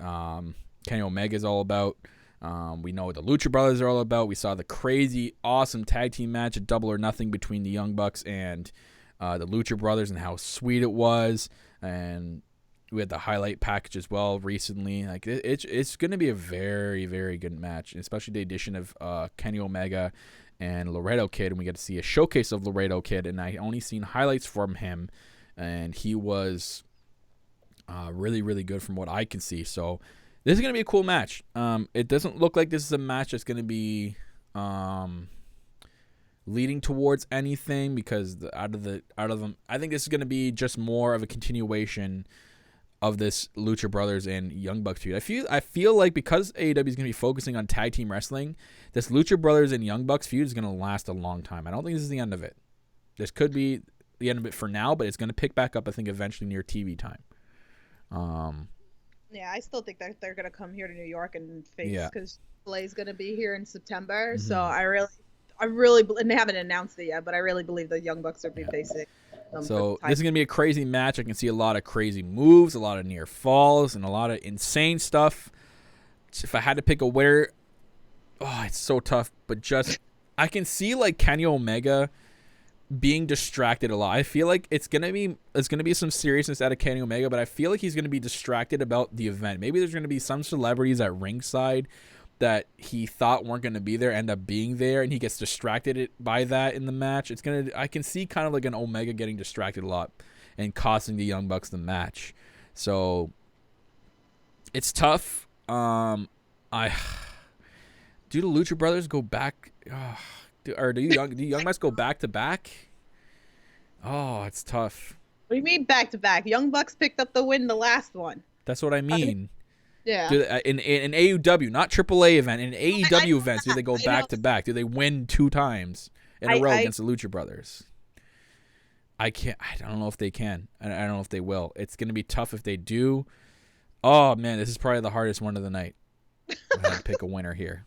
Kenny Omega is all about. We know what the Lucha Brothers are all about. We saw the crazy, awesome tag team match at Double or Nothing between the Young Bucks and the Lucha Brothers, and how sweet it was. And we had the highlight package as well recently. Like it's going to be a very, very good match, especially the addition of Kenny Omega and Laredo Kid. And we get to see a showcase of Laredo Kid, and I only seen highlights from him, and he was really, really good from what I can see. So this is going to be a cool match. It doesn't look like this is a match that's going to be leading towards anything, because out of them, I think this is going to be just more of a continuation of this Lucha Brothers and Young Bucks feud. I feel like because AEW is going to be focusing on tag team wrestling, this Lucha Brothers and Young Bucks feud is going to last a long time. I don't think this is the end of it. This could be the end of it for now, but it's going to pick back up, I think, eventually near TV time. Yeah, I still think that they're going to come here to New York and face, because Slay's going to be here in September. Mm-hmm. So I really, and they haven't announced it yet, but I really believe the Young Bucks are be facing. So this is going to be a crazy match. I can see a lot of crazy moves, a lot of near falls, and a lot of insane stuff. If I had to pick a winner, it's so tough. But I can see like Kenny Omega being distracted a lot. I feel like it's gonna be some seriousness out of Kenny Omega, but I feel like he's gonna be distracted about the event. Maybe there's gonna be some celebrities at ringside that he thought weren't gonna be there end up being there, and he gets distracted by that in the match. I can see kind of like an Omega getting distracted a lot and costing the Young Bucks the match. So it's tough. Do the Lucha Brothers go back? Do Young Bucks go back to back? Oh, it's tough. What do you mean back to back? Young Bucks picked up the win the last one. That's what I mean. Yeah. In AEW, not AAA event, in AEW events, do they go back to back? Do they win 2 times in a row against the Lucha Brothers? I don't know if they can. I don't know if they will. It's going to be tough if they do. Oh man, this is probably the hardest one of the night. I have to pick a winner here.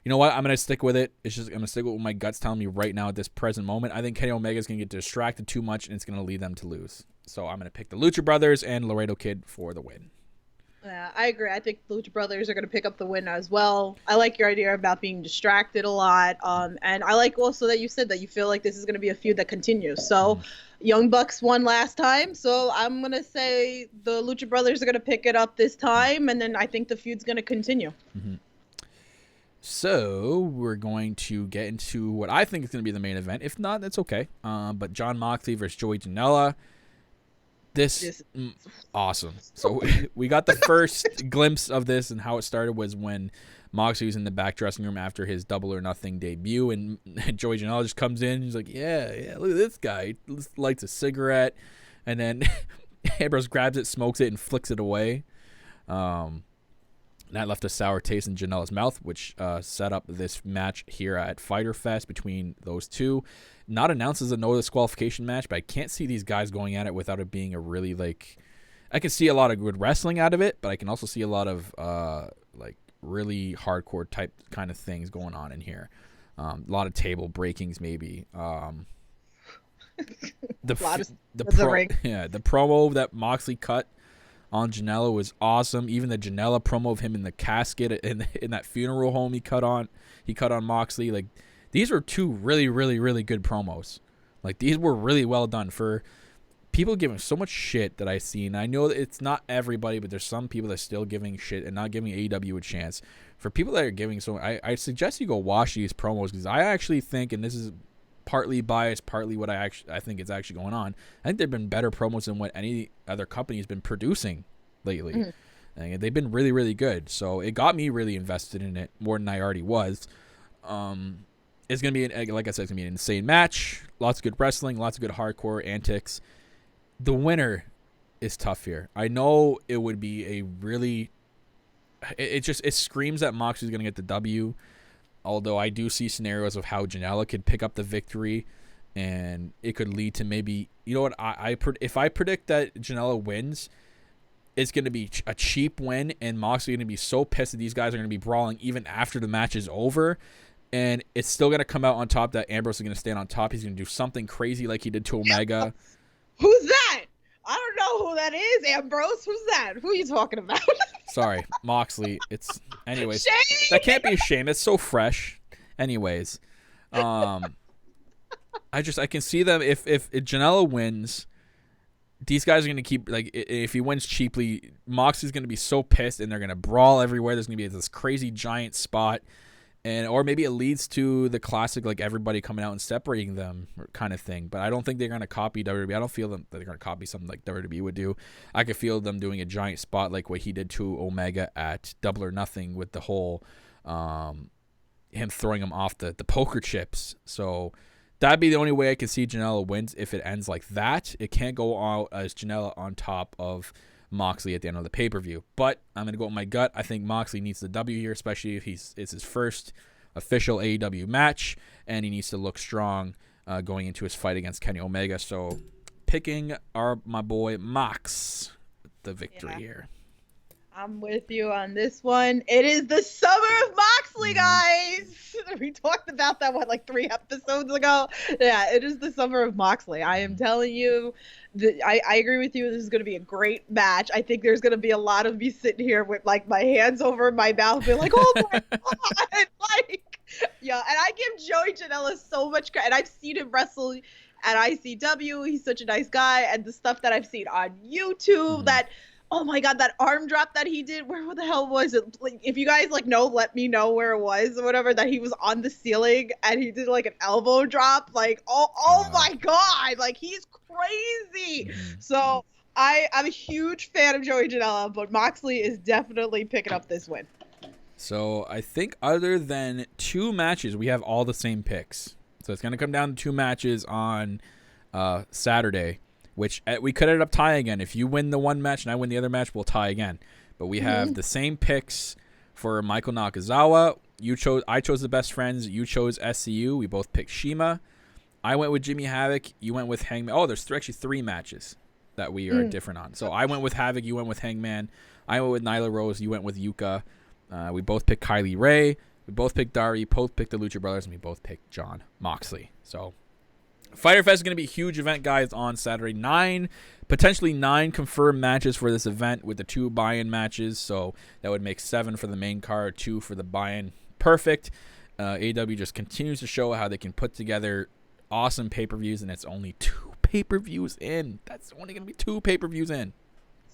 You know what? I'm gonna stick with it. I'm gonna stick with what my gut's telling me right now at this present moment. I think Kenny Omega is gonna get distracted too much, and it's gonna lead them to lose. So I'm gonna pick the Lucha Brothers and Laredo Kid for the win. Yeah, I agree. I think the Lucha Brothers are gonna pick up the win as well. I like your idea about being distracted a lot, and I like also that you said that you feel like this is gonna be a feud that continues. So Young Bucks won last time, so I'm gonna say the Lucha Brothers are gonna pick it up this time, and then I think the feud's gonna continue. Mm-hmm. So we're going to get into what I think is going to be the main event. If not, that's okay. But Jon Moxley versus Joey Janela. Awesome. So we got the first glimpse of this, and how it started was when Moxley was in the back dressing room after his Double or Nothing debut, and Joey Janela just comes in. He's like, yeah, look at this guy. He lights a cigarette, and then Ambrose grabs it, smokes it, and flicks it away. That left a sour taste in Janela's mouth, which set up this match here at Fyter Fest between those two. Not announced as a no disqualification match, but I can't see these guys going at it without it being a really, like... I can see a lot of good wrestling out of it, but I can also see a lot of really hardcore type kind of things going on in here. A lot of table breakings maybe. The promo that Moxley cut on Janela was awesome. Even the Janela promo of him in the casket in that funeral home he cut on Moxley. Like, these were two really, really, really good promos. Like, these were really well done for people giving so much shit that I've seen. I know that it's not everybody, but there's some people that are still giving shit and not giving AEW a chance. For people that are giving so, I suggest you go watch these promos, because I actually think, and this is partly biased, partly what I think is actually going on, I think they've been better promos than what any other company has been producing lately. Mm-hmm. And they've been really, really good. So it got me really invested in it more than I already was. It's going to be, like I said, it's going to be an insane match. Lots of good wrestling, lots of good hardcore antics. The winner is tough here. I know it would be a really... It screams that Moxley's going to get the W. Although I do see scenarios of how Janela could pick up the victory, and it could lead to maybe... You know what? If I predict that Janela wins, it's going to be a cheap win, and Moxley's going to be so pissed that these guys are going to be brawling even after the match is over. And it's still going to come out on top that Ambrose is going to stand on top. He's going to do something crazy like he did to Omega. Who's that? I don't know who that is, Ambrose. Who's that? Who are you talking about? Sorry, Moxley. Anyways. Shame. That can't be a shame. It's so fresh. Anyways. I can see them if Janela wins, these guys are going to keep, like, if he wins cheaply, Moxley's going to be so pissed and they're going to brawl everywhere. There's going to be this crazy giant spot. Or maybe it leads to the classic, like, everybody coming out and separating them kind of thing. But I don't think they're going to copy WWE. I don't feel that they're going to copy something like WWE would do. I could feel them doing a giant spot like what he did to Omega at Double or Nothing with the whole him throwing him off the poker chips. So that'd be the only way I can see Janela wins if it ends like that. It can't go out as Janela on top of Moxley at the end of the pay-per-view. But I'm going to go with my gut. I think Moxley needs the W here, especially if it's his first official AEW match, and he needs to look strong going into his fight against Kenny Omega. So picking my boy Mox the victory here. I'm with you on this one. It is the summer of Moxley, guys. We talked about that, like 3 episodes ago? Yeah, it is the summer of Moxley. I am telling you, I agree with you. This is going to be a great match. I think there's going to be a lot of me sitting here with, like, my hands over my mouth, being like, oh my God. Like, yeah, and I give Joey Janela so much credit. And I've seen him wrestle at ICW. He's such a nice guy. And the stuff that I've seen on YouTube, that... Oh my God, that arm drop that he did, where the hell was it? Like, if you guys know, let me know where it was or whatever, that he was on the ceiling and he did like an elbow drop. Like, oh my God, like, he's crazy. So I'm a huge fan of Joey Janela, but Moxley is definitely picking up this win. So I think other than 2 matches, we have all the same picks. So it's going to come down to 2 matches on Saturday. Which we could end up tying again. If you win the one match and I win the other match, we'll tie again. But we have the same picks for Michael Nakazawa. I chose the Best Friends. You chose SCU. We both picked Shima. I went with Jimmy Havoc. You went with Hangman. Oh, there's actually 3 matches that we are different on. So I went with Havoc. You went with Hangman. I went with Nyla Rose. You went with Yuka. We both picked Kylie Ray. We both picked Dari. Both picked the Lucha Brothers. And we both picked Jon Moxley. So... Fyter Fest is going to be a huge event, guys, on Saturday. Potentially 9 confirmed matches for this event with the 2 buy-in matches. So that would make 7 for the main card, 2 for the buy-in. Perfect. AEW just continues to show how they can put together awesome pay-per-views, and it's only 2 pay-per-views in. That's only going to be 2 pay-per-views in.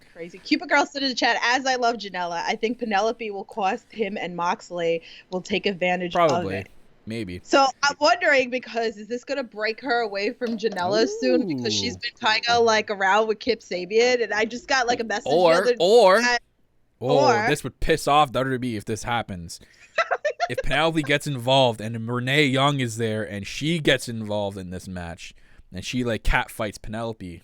It's crazy. Cupid Girl said in the chat, as I love Janela, I think Penelope will cost him, and Moxley will take advantage of it. Maybe. So I'm wondering, because is this gonna break her away from Janela soon, because she's been kind of like around with Kip Sabian, and I just got like a message or this would piss off WWE if this happens. If Penelope gets involved and Renee Young is there and she gets involved in this match and she like cat fights Penelope.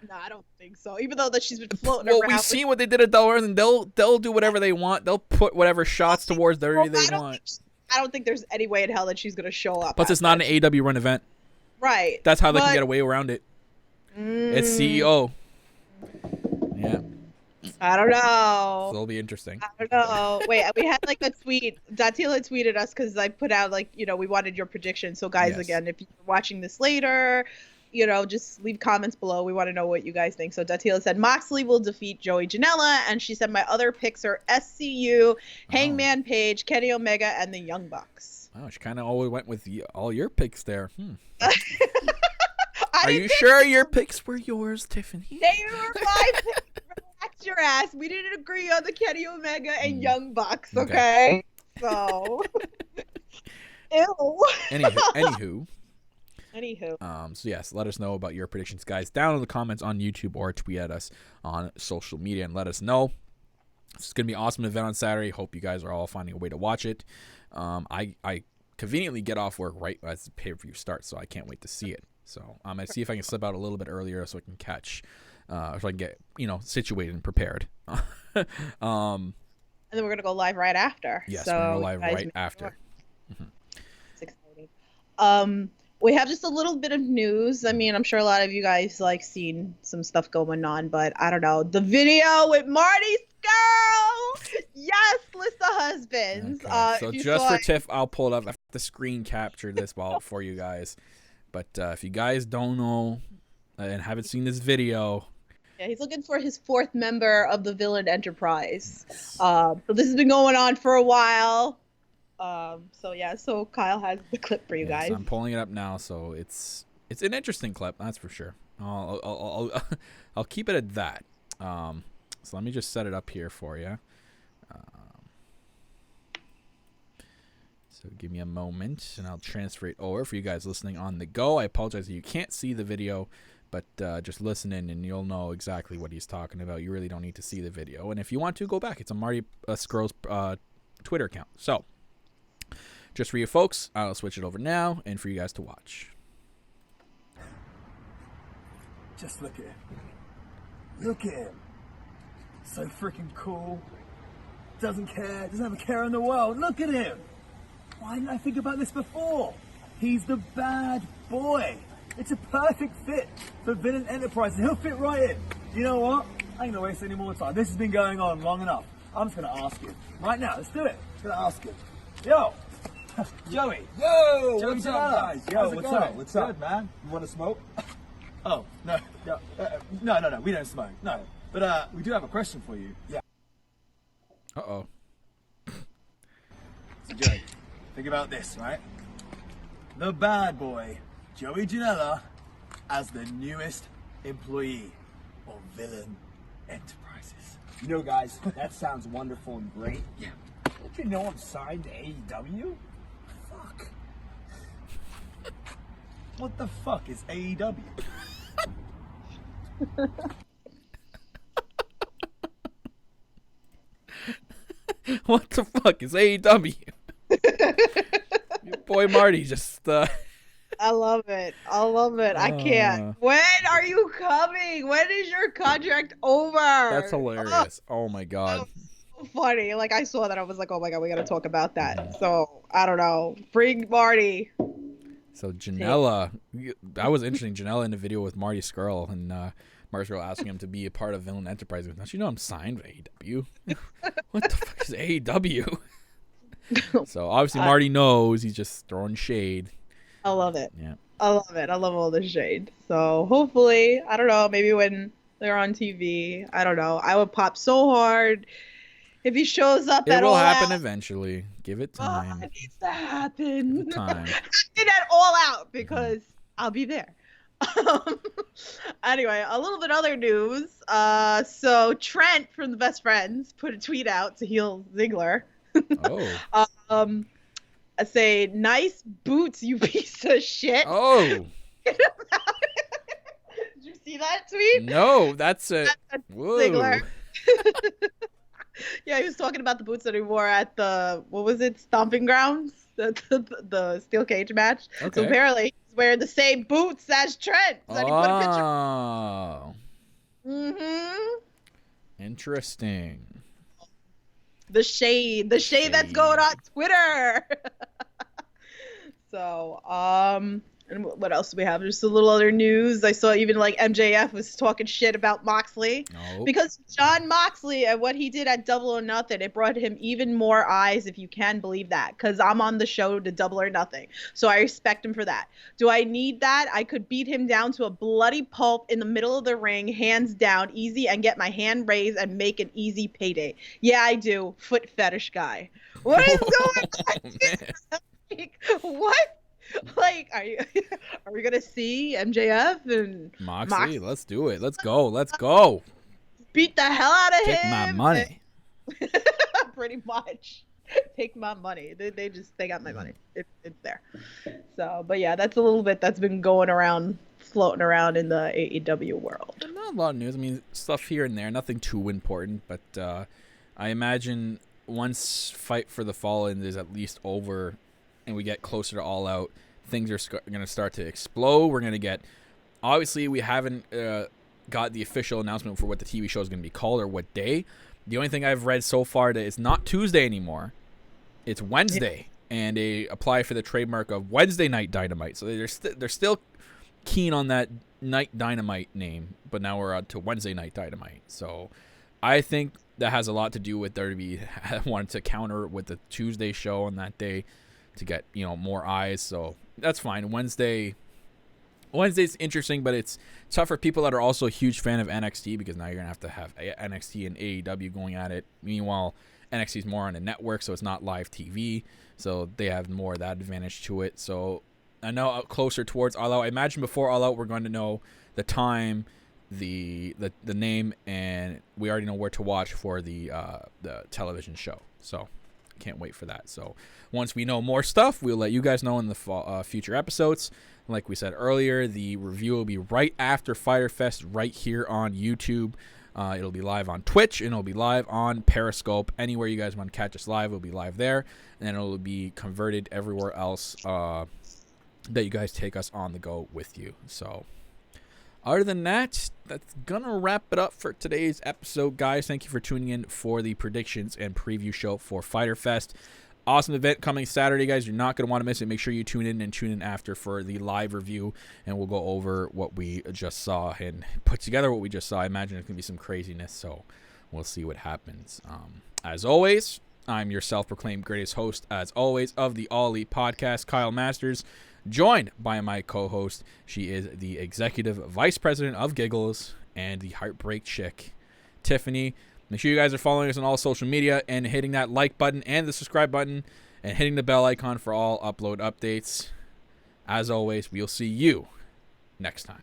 No, I don't think so. Even though that she's been floating around. Well, we've seen what they did at Delaware, and they'll do whatever they want. They'll put whatever shots towards WWE they want. I don't think there's any way in hell that she's going to show up. Plus, it's not an AEW run event. Right. That's how they can get away around it. It's CEO. Yeah. I don't know. So it'll be interesting. I don't know. Wait, we had like a tweet. Datila tweeted us because I put out like, we wanted your prediction. So guys, again, if you're watching this later, just leave comments below. We want to know what you guys think. So Datila said Moxley will defeat Joey Janela, and she said my other picks are SCU, Hangman Page, Kenny Omega, and the Young Bucks. Wow, she kind of always went with all your picks there. Are you sure your picks were yours, Tiffany? They were my picks. Relax your ass. We didn't agree on the Kenny Omega and Young Bucks, okay? So, ew. Anywho. Anywho. So yes, let us know about your predictions, guys, down in the comments on YouTube or tweet at us on social media and let us know. It's gonna be an awesome event on Saturday. Hope you guys are all finding a way to watch it. I conveniently get off work right as the pay-per-view starts, so I can't wait to see it. So I'm gonna see if I can slip out a little bit earlier so I can catch, so I can get situated and prepared. And then we're gonna go live right after. Yes, so we're gonna go live right after. It's exciting. We have just a little bit of news. I mean, I'm sure a lot of you guys seen some stuff going on, but I don't know. The video with Marty's girl. Yes, list the husbands. Okay. So just for Tiff, I'll pull it up. I have to screen capture this for you guys. But if you guys don't know and haven't seen this video. Yeah, he's looking for his fourth member of the Villain Enterprise. So this has been going on for a while. So Kyle has the clip for you guys. I'm pulling it up now, so it's an interesting clip, that's for sure. I'll keep it at that. So let me just set it up here for you. So give me a moment, and I'll transfer it over for you guys listening on the go. I apologize if you can't see the video, but just listen in, and you'll know exactly what he's talking about. You really don't need to see the video. And if you want to, go back. It's on Marty Skrull's Twitter account. So just for you folks, I'll switch it over now, and for you guys to watch. Just look at him. Look at him. So freaking cool. Doesn't care. Doesn't have a care in the world. Look at him. Why didn't I think about this before? He's the bad boy. It's a perfect fit for Villain Enterprise. He'll fit right in. You know what? I ain't gonna waste any more time. This has been going on long enough. I'm just gonna ask him. Right now, let's do it. I'm gonna ask him. Yo! Joey! Yo! Joey What's up, Janela. guys? Yo, How's it what's going? up? What's up? Good, man. You want to smoke? Oh, no. No, we don't smoke. No. But we do have a question for you. Yeah. Uh-oh. So, Joey, think about this, right? The bad boy, Joey Janela, as the newest employee of Villain Enterprises. You know, guys, that sounds wonderful and great. Yeah. Don't you know I'm signed to AEW? Fuck. What the fuck is AEW? What the fuck is AEW? Your boy Marty just I love it. I can't. When are you coming? When is your contract over? That's hilarious. Oh my god. So funny. Like, I saw that. I was like, oh my god, we gotta talk about that. So I don't know. Bring Marty. So Janela, that was interesting. Janela in the video with Marty Skrull, and Marty Skrull asking him to be a part of Villain Enterprise. Don't you know I'm signed with AEW? What the fuck is AEW? So obviously Marty knows. He's just throwing shade. I love it. Yeah. I love it. I love all the shade. So hopefully, I don't know, maybe when they're on TV, I don't know. I would pop so hard if he shows up at It will All happen Out. eventually. Give it time. It needs to happen. Give it time. Happen at All Out because I'll be there. Anyway, a little bit other news. So Trent from the Best Friends put a tweet out to heel Ziggler. Oh. I say, nice boots, you piece of shit. Oh. Did you see that tweet? No, that's a whoa. Ziggler. Yeah, he was talking about the boots that he wore at the, what was it, Stomping Grounds? The steel cage match. Okay. So apparently he's wearing the same boots as Trent. So he put a picture. Oh. Mm-hmm. Interesting. The shade that's going on Twitter. So, And what else do we have? Just a little other news. I saw even like MJF was talking shit about Moxley. No. Because John Moxley and what he did at Double or Nothing, it brought him even more eyes, if you can believe that. Because I'm on the show to Double or Nothing. So I respect him for that. Do I need that? I could beat him down to a bloody pulp in the middle of the ring, hands down, easy, and get my hand raised and make an easy payday. Yeah, I do. Foot fetish guy. What is going on? Like, what? Like, are we gonna see MJF and Moxley? Let's do it. Let's go. Beat the hell out of him. Take my money. Pretty much. Take my money. They got my money. It's there. So, but yeah, that's a little bit that's been going around, floating around in the AEW world. Not a lot of news. I mean, stuff here and there, nothing too important. But I imagine once Fight for the Fallen is at least over, and we get closer to All Out, things are going to start to explode. We're going to get, obviously, we haven't got the official announcement for what the TV show is going to be called or what day. The only thing I've read so far that it's not Tuesday anymore. It's Wednesday, and they apply for the trademark of Wednesday Night Dynamite. So they're still keen on that Night Dynamite name, but now we're on to Wednesday Night Dynamite. So I think that has a lot to do with WWE wanting to counter with the Tuesday show on that day to get, more eyes. So that's fine. Wednesday's interesting, but it's tough for people that are also a huge fan of NXT, because now you're going to have NXT and AEW going at it. Meanwhile, NXT is more on a network, so it's not live TV. So they have more of that advantage to it. So I know closer towards All Out. I imagine before All Out, we're going to know the time, the name, and we already know where to watch for the television show. So can't wait for that. So once we know more stuff, we'll let you guys know in the future episodes. Like we said earlier, the review will be right after Fyter Fest right here on YouTube. It'll be live on Twitch, and it'll be live on Periscope. Anywhere you guys want to catch us live, it'll be live there. And then it'll be converted everywhere else that you guys take us on the go with you. So other than that, that's going to wrap it up for today's episode, guys. Thank you for tuning in for the predictions and preview show for Fyter Fest. Awesome event coming Saturday, guys. You're not going to want to miss it. Make sure you tune in after for the live review, and we'll go over what we just saw and put together what we just saw. I imagine it's going to be some craziness, so we'll see what happens. As always, I'm your self-proclaimed greatest host, as always, of the All Elite Podcast, Kyle Masters, joined by my co-host. She is the Executive Vice President of Giggles and the Heartbreak Chick, Tiffany. Make sure you guys are following us on all social media and hitting that like button and the subscribe button and hitting the bell icon for all upload updates. As always, we'll see you next time.